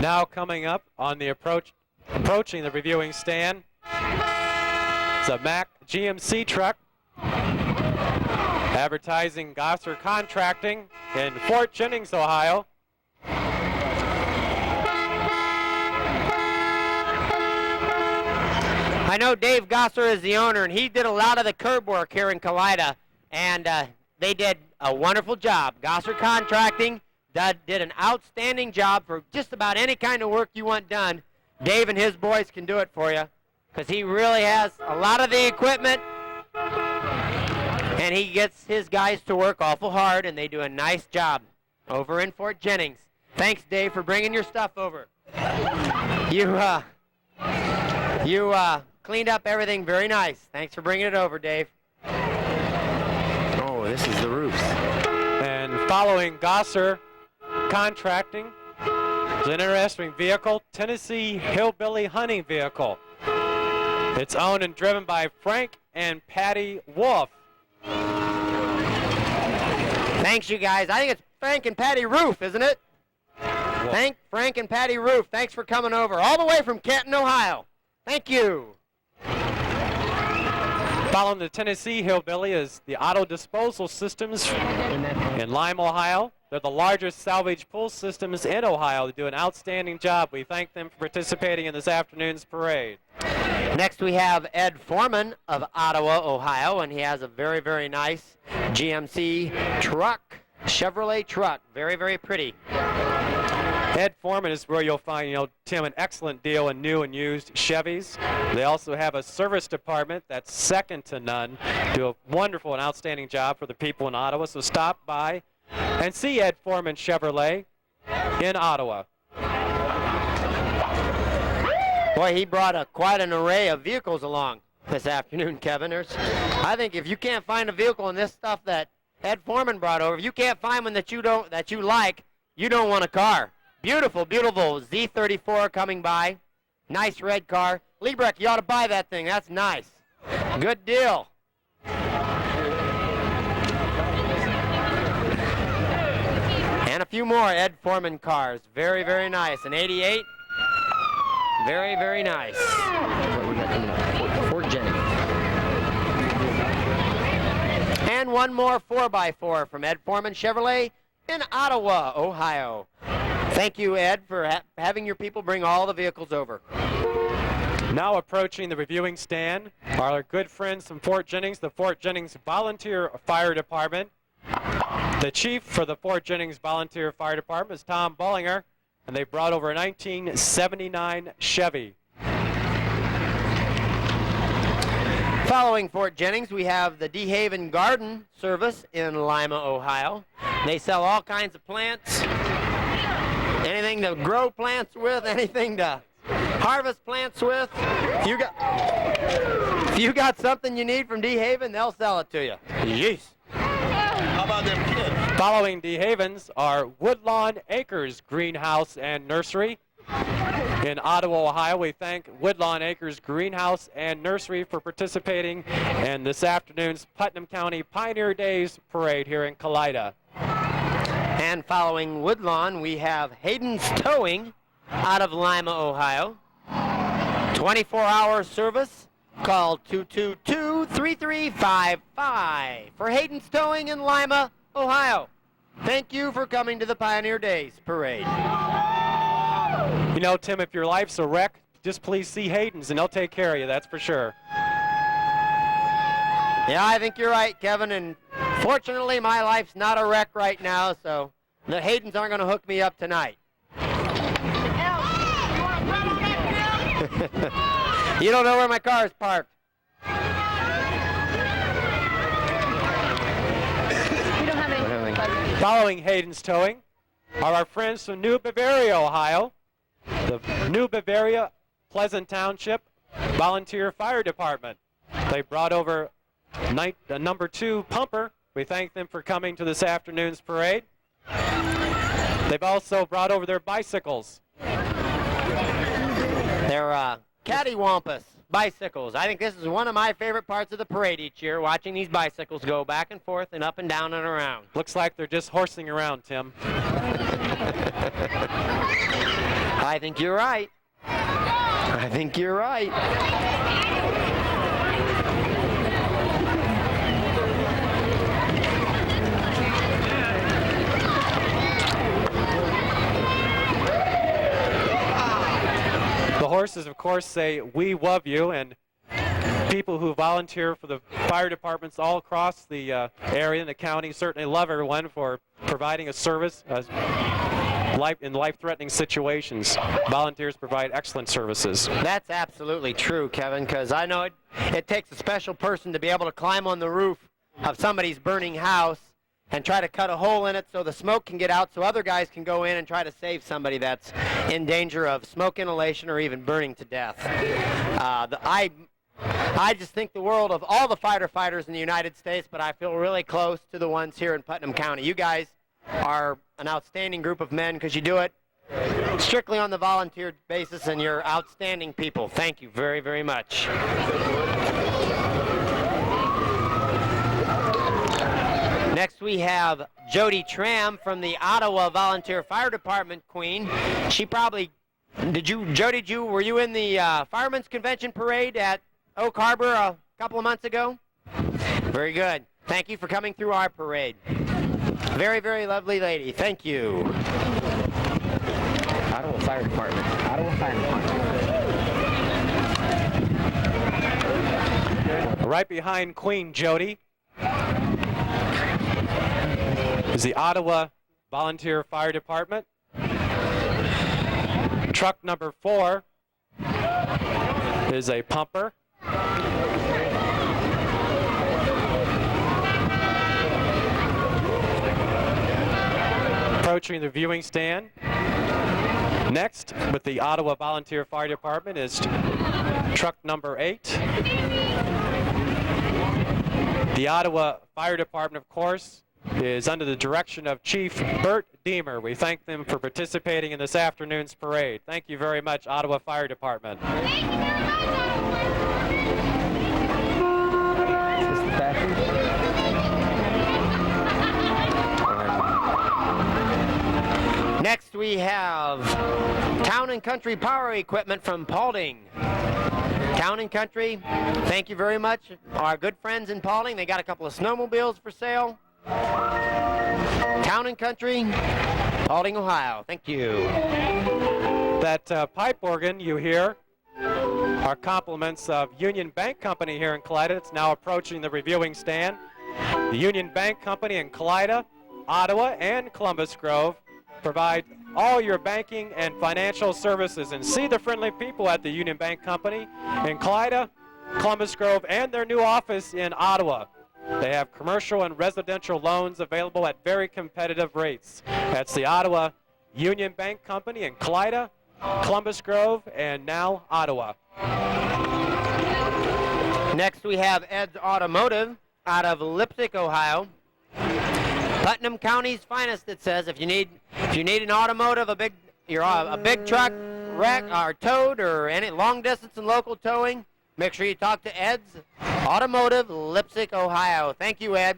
Now coming up on the approaching the reviewing stand, it's a Mack GMC truck advertising Gosser Contracting in Fort Jennings, Ohio. I know Dave Gosser is the owner, and he did a lot of the curb work here in Kalida, and they did a wonderful job. Gosser Contracting did an outstanding job for just about any kind of work you want done. Dave and his boys can do it for you because he really has a lot of the equipment, and he gets his guys to work awful hard, and they do a nice job over in Fort Jennings. Thanks, Dave, for bringing your stuff over. You cleaned up everything very nice. Thanks for bringing it over, Dave. Oh, this is the roofs. And following Gosser Contracting is an interesting vehicle, Tennessee Hillbilly Hunting Vehicle. It's owned and driven by Frank and Patty Wolf. Thanks, you guys. I think it's Frank and Patty Roof, isn't it? Frank and Patty Roof. Thanks for coming over all the way from Canton, Ohio. Thank you. Following the Tennessee Hillbilly is the Auto Disposal Systems in Lime, Ohio. They're the largest salvage pool systems in Ohio. They do an outstanding job. We thank them for participating in this afternoon's parade. Next we have Ed Foreman of Ottawa, Ohio, and he has a very, very nice GMC truck, Chevrolet truck. Very, very pretty. Ed Foreman is where you'll find, Tim, an excellent deal in new and used Chevys. They also have a service department that's second to none. Do a wonderful and outstanding job for the people in Ottawa. So stop by and see Ed Foreman Chevrolet in Ottawa. Boy, he brought quite an array of vehicles along this afternoon, Kevin. I think if you can't find a vehicle in this stuff that Ed Foreman brought over, if you can't find one that you like, you don't want a car. Beautiful, beautiful Z34 coming by. Nice red car. Liebrecht, you ought to buy that thing. That's nice. Good deal. And a few more Ed Foreman cars. Very, very nice. An 88. Very, very nice. What we got coming up? Fort Jennings. And one more 4x4 from Ed Foreman Chevrolet in Ottawa, Ohio. Thank you, Ed, for having your people bring all the vehicles over. Now approaching the reviewing stand are our good friends from Fort Jennings, the Fort Jennings Volunteer Fire Department. The chief for the Fort Jennings Volunteer Fire Department is Tom Bullinger, and they brought over a 1979 Chevy. Following Fort Jennings, we have the DeHaven Garden Service in Lima, Ohio. They sell all kinds of plants, anything to grow plants with, anything to harvest plants with. If you got something you need from DeHaven, they'll sell it to you. Jeez. How about them kids? Following DeHaven's are Woodlawn Acres Greenhouse and Nursery. In Ottawa, Ohio, we thank Woodlawn Acres Greenhouse and Nursery for participating in this afternoon's Putnam County Pioneer Days Parade here in Kalida. And following Woodlawn, we have Hayden's Towing out of Lima, Ohio. 24-hour service. Call 222-3355 for Hayden's Towing in Lima, Ohio. Thank you for coming to the Pioneer Days Parade. Tim, if your life's a wreck, just please see Hayden's and they'll take care of you, that's for sure. Yeah, I think you're right, Kevin, and fortunately my life's not a wreck right now, so the Haydens aren't going to hook me up tonight. You don't know where my car is parked. We don't have any. Following Hayden's Towing are our friends from New Bavaria, Ohio. The New Bavaria Pleasant Township Volunteer Fire Department. They brought over the number 2 pumper. We thank them for coming to this afternoon's parade. They've also brought over their bicycles. They're cattywampus bicycles. I think this is one of my favorite parts of the parade each year, watching these bicycles go back and forth and up and down and around. Looks like they're just horsing around, Tim. I think you're right. I think you're right. The horses, of course, say, "We love you," and people who volunteer for the fire departments all across the area and the county certainly love everyone for providing a service in life-threatening situations. Volunteers provide excellent services. That's absolutely true, Kevin, because I know it takes a special person to be able to climb on the roof of somebody's burning house and try to cut a hole in it so the smoke can get out so other guys can go in and try to save somebody that's in danger of smoke inhalation or even burning to death. I just think the world of all the firefighters in the United States, but I feel really close to the ones here in Putnam County. You guys are an outstanding group of men because you do it strictly on the volunteer basis, and you're outstanding people. Thank you very, very much. Next we have Jody Tram from the Ottawa Volunteer Fire Department Queen. She probably, were you in the Firemen's Convention Parade at Oak Harbor a couple of months ago? Very good. Thank you for coming through our parade. Very, very lovely lady. Thank you. Ottawa Fire Department. Ottawa Fire Department. Right behind Queen Jody is the Ottawa Volunteer Fire Department. Truck number 4 is a pumper. Approaching the viewing stand. Next, with the Ottawa Volunteer Fire Department, is truck number 8. The Ottawa Fire Department, of course, is under the direction of Chief Bert Deemer. We thank them for participating in this afternoon's parade. Thank you very much, Ottawa Fire Department. Next we have Town and Country Power Equipment from Paulding. Town and Country, thank you very much. Our good friends in Paulding, they got a couple of snowmobiles for sale. Town and Country, Paulding, Ohio. Thank you. That pipe organ you hear are compliments of Union Bank Company here in Kalida. It's now approaching the reviewing stand. The Union Bank Company in Kalida, Ottawa, and Columbus Grove provide all your banking and financial services. And see the friendly people at the Union Bank Company in Kalida, Columbus Grove, and their new office in Ottawa. They have commercial and residential loans available at very competitive rates. That's the Ottawa Union Bank Company in Kalida, Columbus Grove, and now Ottawa. Next we have Ed's Automotive out of Lipstick, Ohio. Putnam County's finest, it says. If you need an automotive, a big truck wreck or towed, or any long distance and local towing, make sure you talk to Ed's Automotive, Lipstick, Ohio. Thank you, Ed.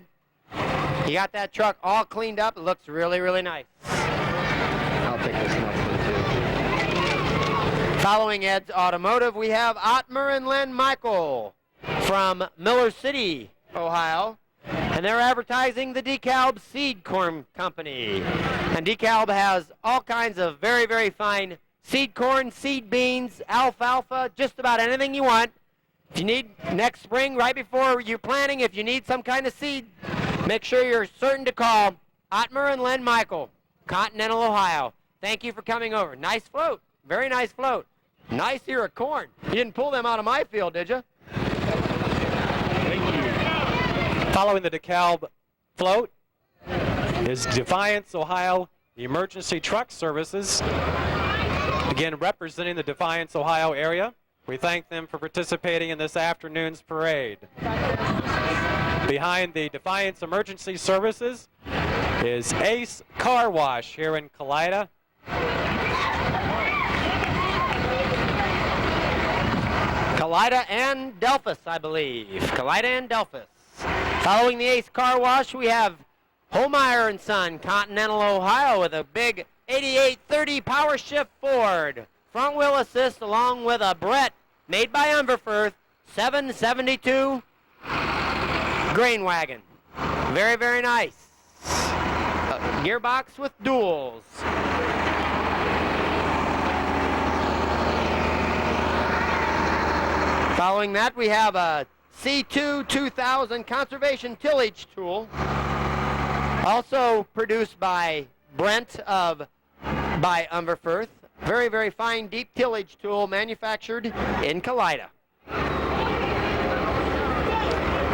You got that truck all cleaned up. It looks really, really nice. I'll pick this one up too. Following Ed's Automotive, we have Otmer and Len Michael from Miller City, Ohio. And they're advertising the DeKalb Seed Corn Company. And DeKalb has all kinds of very, very fine seed corn, seed beans, alfalfa, just about anything you want. If you need next spring, right before you're planting, if you need some kind of seed, make sure you're certain to call Otmer and Len Michael, Continental, Ohio. Thank you for coming over. Nice float. Very nice float. Nice ear of corn. You didn't pull them out of my field, did you? Following the DeKalb float is Defiance, Ohio Emergency Truck Services. Again, representing the Defiance, Ohio area. We thank them for participating in this afternoon's parade. Behind the Defiance Emergency Services is Ace Car Wash here in Kalida. Kalida and Delphus, I believe. Kalida and Delphus. Following the Ace Car Wash, we have Holmeyer & Son, Continental, Ohio, with a big 8830 Power Shift Ford. Front wheel assist along with a Brett made by Umberfirth 772 grain wagon. Very, very nice. Gearbox with duals. Following that, we have a C2 2000 conservation tillage tool, also produced by Brent by Umberfirth. Very, very fine deep tillage tool manufactured in Kalida.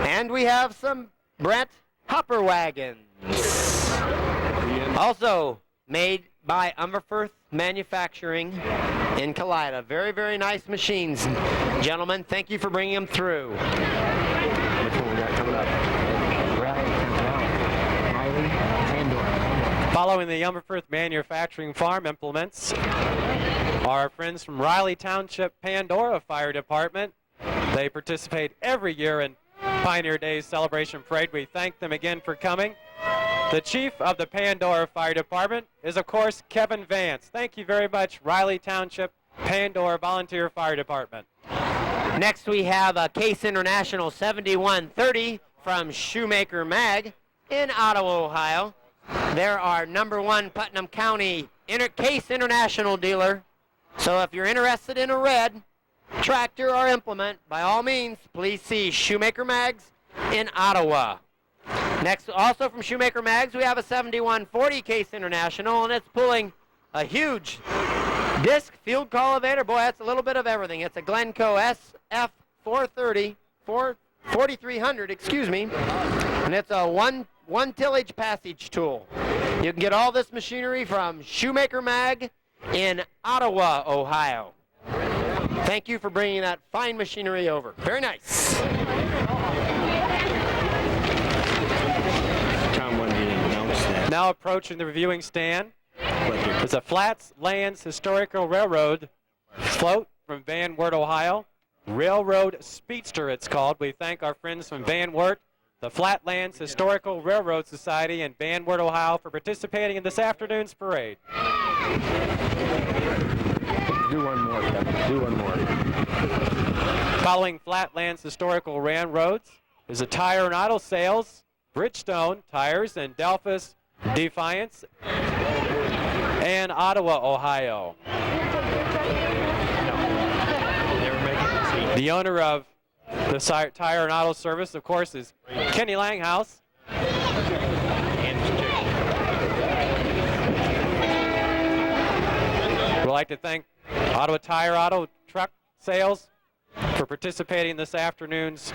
And we have some Brent hopper wagons, also made by Umberfirth Manufacturing in Kalida. Very, very nice machines, gentlemen. Thank you for bringing them through. Which one we got coming up? Riley, Pandora. Following the Umberfirth Manufacturing Farm implements, our friends from Riley Township Pandora Fire Department. They participate every year in Pioneer Days Celebration Parade. We thank them again for coming. The chief of the Pandora Fire Department is, of course, Kevin Vance. Thank you very much, Riley Township Pandora Volunteer Fire Department. Next we have a Case International 7130 from Shoemaker Mag in Ottawa, Ohio. They're our #1 Putnam County Case International dealer. So if you're interested in a red tractor or implement, by all means, please see Shoemaker Mags in Ottawa. Next, also from Shoemaker Mags, we have a 7140 Case International, and it's pulling a huge disc field cultivator. Boy, that's a little bit of everything. It's a Glencoe SF430, 4300, excuse me, and it's a one tillage passage tool. You can get all this machinery from Shoemaker Mag in Ottawa, Ohio. Thank you for bringing that fine machinery over. Very nice. Tom wanted to announce that. Now approaching the reviewing stand is a Flats Lands Historical Railroad float from Van Wert, Ohio. Railroad Speedster, it's called. We thank our friends from Van Wert, the Flatlands Historical Railroad Society in Van Wert, Ohio, for participating in this afternoon's parade. Do one more, Kevin. Do one more. Following Flatlands Historical Railroads is a Tire and Auto Sales, Bridgestone Tires in Delphus, Defiance, and Ottawa, Ohio. The owner of the Tire and Auto Service, of course, is Kenny Langhouse. We'd like to thank Ottawa Tire Auto Truck Sales for participating in this afternoon's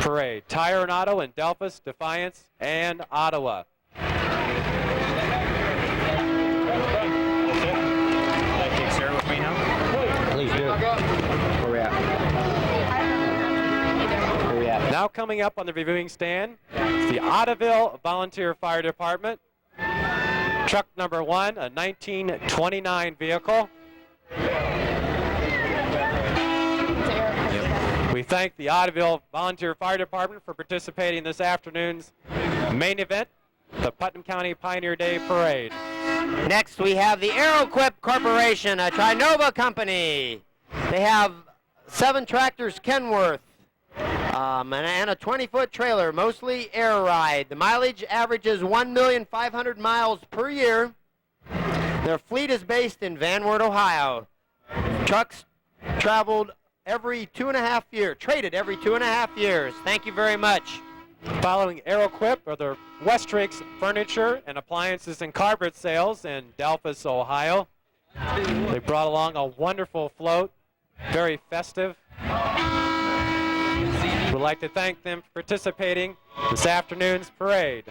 parade. Tire and Auto in Delphus, Defiance, and Ottawa. Take Sarah with me now? Please do. Where we at? Where we at? Now coming up on the reviewing stand is the Ottoville Volunteer Fire Department. Truck number 1, a 1929 vehicle. We thank the Ottoville Volunteer Fire Department for participating in this afternoon's main event, the Putnam County Pioneer Day Parade. Next, we have the Aeroquip Corporation, a Trinova company. They have 7 tractors Kenworth and a 20-foot trailer, mostly air ride. The mileage averages 1,500,000 miles per year. Their fleet is based in Van Wert, Ohio. Trucks traveled every 2.5 years, traded every 2.5 years. Thank you very much. Following Aeroquip are the Westrix Furniture and Appliances and Carpet Sales in Delphus, Ohio. They brought along a wonderful float, very festive. We'd like to thank them for participating in this afternoon's parade.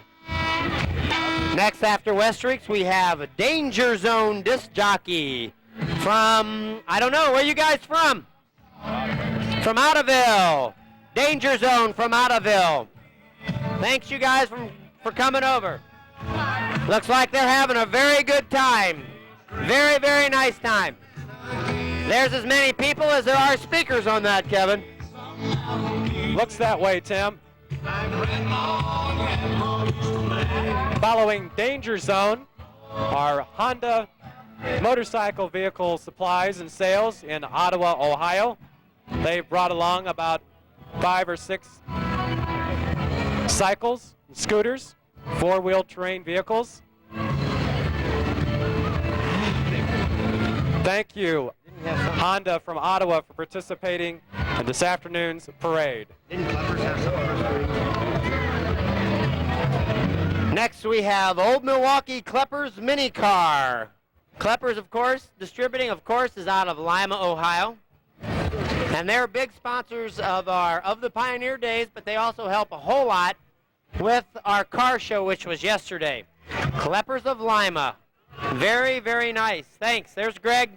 Next, after Westrix, we have a Danger Zone disc jockey from, I don't know, where are you guys from? From Ottaville. Danger Zone from Ottaville. Thanks you guys for coming over. Looks like they're having a very good time. Very, very nice time. There's as many people as there are speakers on that, Kevin. Looks that way, Tim. Following Danger Zone are Honda Motorcycle Vehicle Supplies and Sales in Ottawa, Ohio. They brought along about 5 or 6 cycles, and scooters, 4-wheel terrain vehicles. Thank you, Honda from Ottawa, for participating in this afternoon's parade. Next we have Old Milwaukee Kleppers Mini Car. Kleppers, of course, distributing, of course, is out of Lima, Ohio. And they're big sponsors of the Pioneer Days, but they also help a whole lot with our car show, which was yesterday. Kleppers of Lima. Very, very nice. Thanks. There's Greg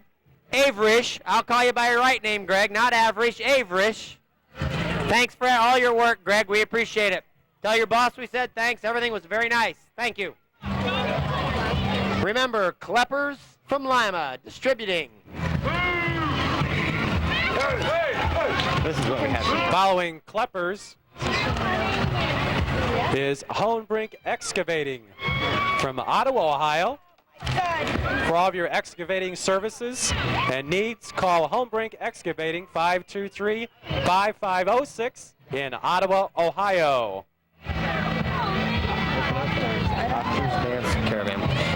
Averish. I'll call you by your right name, Greg, not Averish, Averish. Thanks for all your work, Greg. We appreciate it. Tell your boss we said thanks. Everything was very nice. Thank you. Remember, Kleppers from Lima, distributing. This is what we have. Following Kleppers is Hohenbrink Excavating from Ottawa, Ohio. For all of your excavating services and needs, call Homebrink Excavating 523-5506 in Ottawa, Ohio.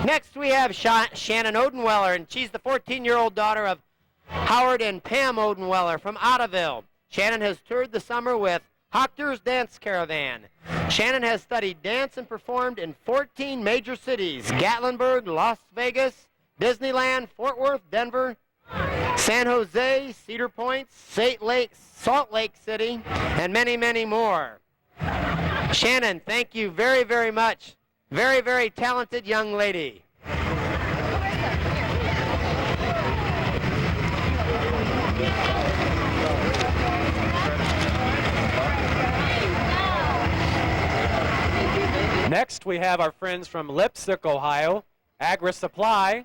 Next we have Shannon Odenweller, and she's the 14-year-old daughter of Howard and Pam Odenweller from Ottaville. Shannon has toured the summer with Hochter's Dance Caravan. Shannon has studied dance and performed in 14 major cities: Gatlinburg, Las Vegas, Disneyland, Fort Worth, Denver, San Jose, Cedar Point, Salt Lake City, and many, many more. Shannon, thank you very, very much. Very, very talented young lady. Next, we have our friends from Lipstick, Ohio, Agri Supply.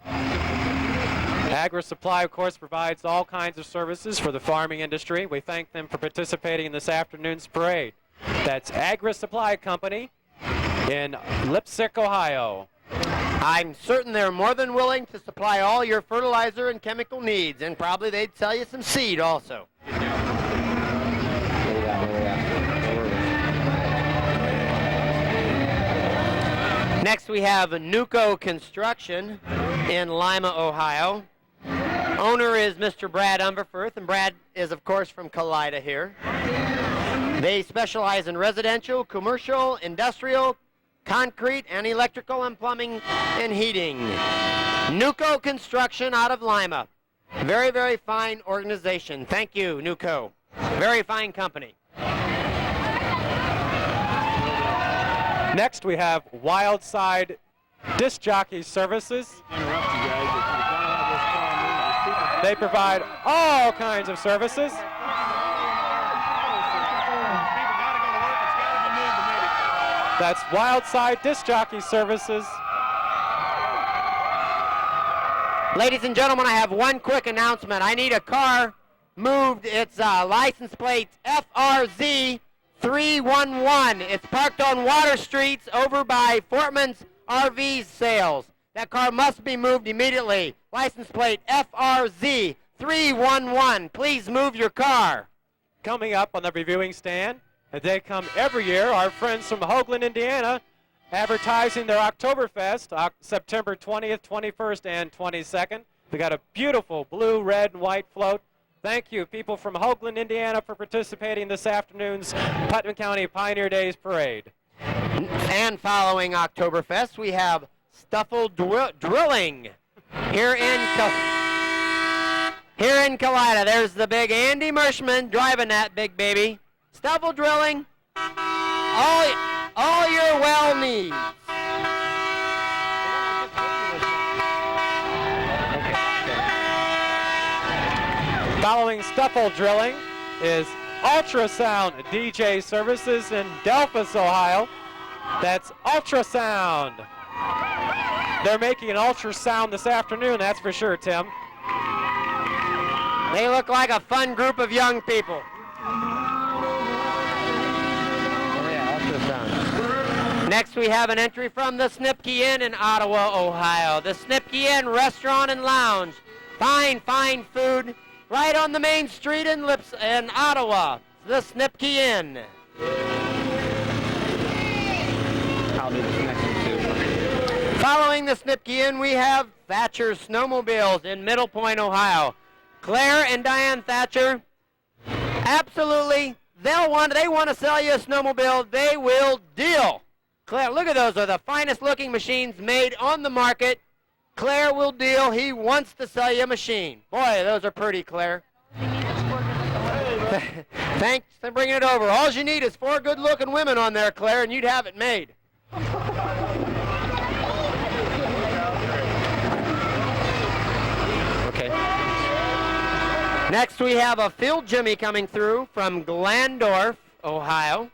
Agri Supply, of course, provides all kinds of services for the farming industry. We thank them for participating in this afternoon's parade. That's Agri Supply Company in Lipstick, Ohio. I'm certain they're more than willing to supply all your fertilizer and chemical needs, and probably they'd sell you some seed also. Next we have Nuco Construction in Lima, Ohio. Owner is Mr. Brad Umberfirth, and Brad is, of course, from Kalida here. They specialize in residential, commercial, industrial, concrete, and electrical and plumbing and heating. Nuco Construction out of Lima. Very, very fine organization. Thank you, Nuco. Very fine company. Next, we have Wildside Disc Jockey Services. They provide all kinds of services. That's Wildside Disc Jockey Services. Ladies and gentlemen, I have one quick announcement. I need a car moved. Its license plate FRZ 311. It's parked on Water Streets over by Fortman's RV sales. That car must be moved immediately. License plate FRZ 311. Please move your car. Coming up on the reviewing stand, and they come every year, our friends from Hoagland, Indiana, advertising their Oktoberfest, September 20th, 21st, and 22nd. We got a beautiful blue, red, and white float. Thank you, people from Hoagland, Indiana, for participating in this afternoon's Putnam County Pioneer Days Parade. And following Oktoberfest, we have Stuffle Drilling here in Kalida. There's the big Andy Mershman driving that big baby. Stuffle Drilling, all your well needs. Following Stuffle Drilling is Ultrasound DJ Services in Delphus, Ohio. That's Ultrasound. They're making an ultrasound this afternoon, that's for sure, Tim. They look like a fun group of young people. Next we have an entry from the Snipke Inn in Ottawa, Ohio. The Snipke Inn Restaurant and Lounge. Fine, fine food right on the main street in Ottawa. The Snipke Inn. I'll do this next one too. Following the Snipke Inn, we have Thatcher's Snowmobiles in Middle Point, Ohio. Claire and Diane Thatcher, absolutely, they want to sell you a snowmobile. They will deal. Claire, look at those are the finest looking machines made on the market. Claire will deal. He wants to sell you a machine. Boy, those are pretty, Claire. Thanks for bringing it over. All you need is 4 good looking women on there, Claire, and you'd have it made. Okay. Next we have a Field Jimmy coming through from Glandorf, Ohio.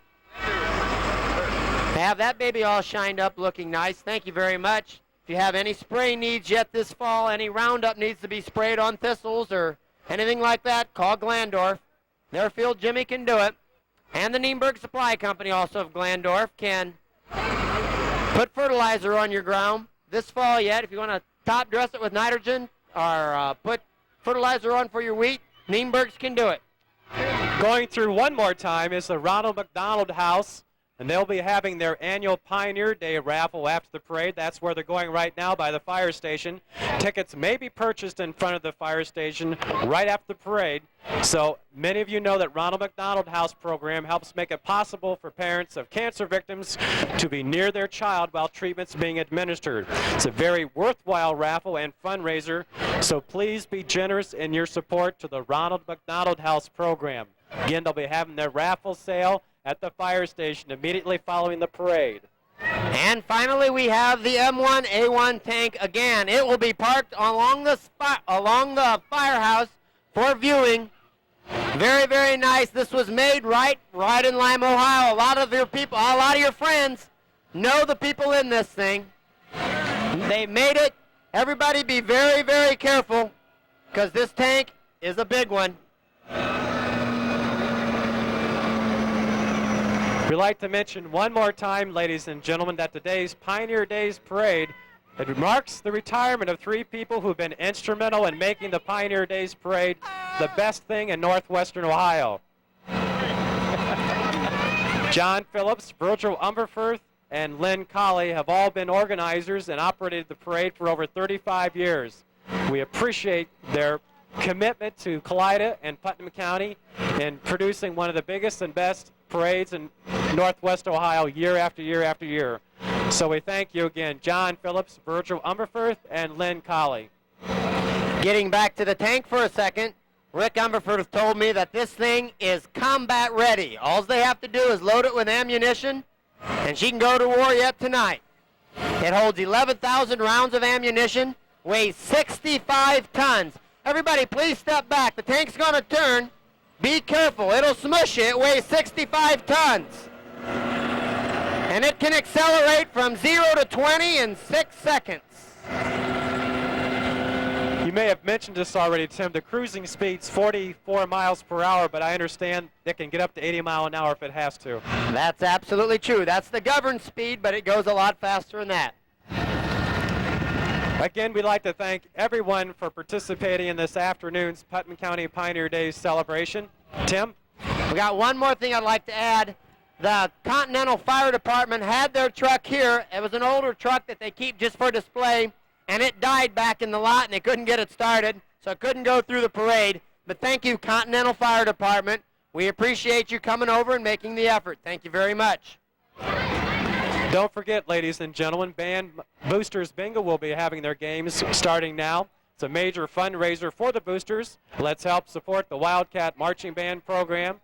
They have that baby all shined up looking nice. Thank you very much. If you have any spray needs yet this fall, any Roundup needs to be sprayed on thistles or anything like that, call Glandorf. Their Field Jimmy can do it. And the Nienberg Supply Company, also of Glandorf, can put fertilizer on your ground, this fall yet. If you want to top dress it with nitrogen or put fertilizer on for your wheat, Nienbergs can do it. Going through one more time is the Ronald McDonald House, and they'll be having their annual Pioneer Day raffle after the parade. That's where they're going right now, by the fire station. Tickets may be purchased in front of the fire station right after the parade. So many of you know that Ronald McDonald House program helps make it possible for parents of cancer victims to be near their child while treatment's being administered. It's a very worthwhile raffle and fundraiser, so please be generous in your support to the Ronald McDonald House program. Again, they'll be having their raffle sale at the fire station immediately following the parade. And finally, we have the M1A1 tank again. It will be parked along the firehouse for viewing. Very, very nice. This was made right in Lima, Ohio. A lot of your friends know the people in this thing. They made it. Everybody be very, very careful, because this tank is a big one. We'd like to mention one more time, ladies and gentlemen, that today's Pioneer Days Parade, it marks the retirement of 3 people who've been instrumental in making the Pioneer Days Parade the best thing in northwestern Ohio. John Phillips, Virgil Umberfirth, and Lynn Colley have all been organizers and operated the parade for over 35 years. We appreciate their commitment to Kalida and Putnam County in producing one of the biggest and best parades in northwest Ohio year after year after year. So we thank you again, John Phillips, Virgil Umberfirth, and Lynn Colley. Getting back to the tank for a second, Rick Umberfirth told me that this thing is combat ready. All they have to do is load it with ammunition, and she can go to war yet tonight. It holds 11,000 rounds of ammunition, weighs 65 tons. Everybody, please step back. The tank's going to turn. Be careful. It'll smush you. It weighs 65 tons. And it can accelerate from 0 to 20 in 6 seconds. You may have mentioned this already, Tim. The cruising speed's 44 miles per hour, but I understand it can get up to 80 miles an hour if it has to. That's absolutely true. That's the governed speed, but it goes a lot faster than that. Again, we'd like to thank everyone for participating in this afternoon's Putnam County Pioneer Days celebration. Tim? We got one more thing I'd like to add. The Continental Fire Department had their truck here. It was an older truck that they keep just for display, and it died back in the lot, and they couldn't get it started, so it couldn't go through the parade. But thank you, Continental Fire Department. We appreciate you coming over and making the effort. Thank you very much. Don't forget, ladies and gentlemen, Band Boosters Bingo will be having their games starting now. It's a major fundraiser for the Boosters. Let's help support the Wildcat Marching Band program.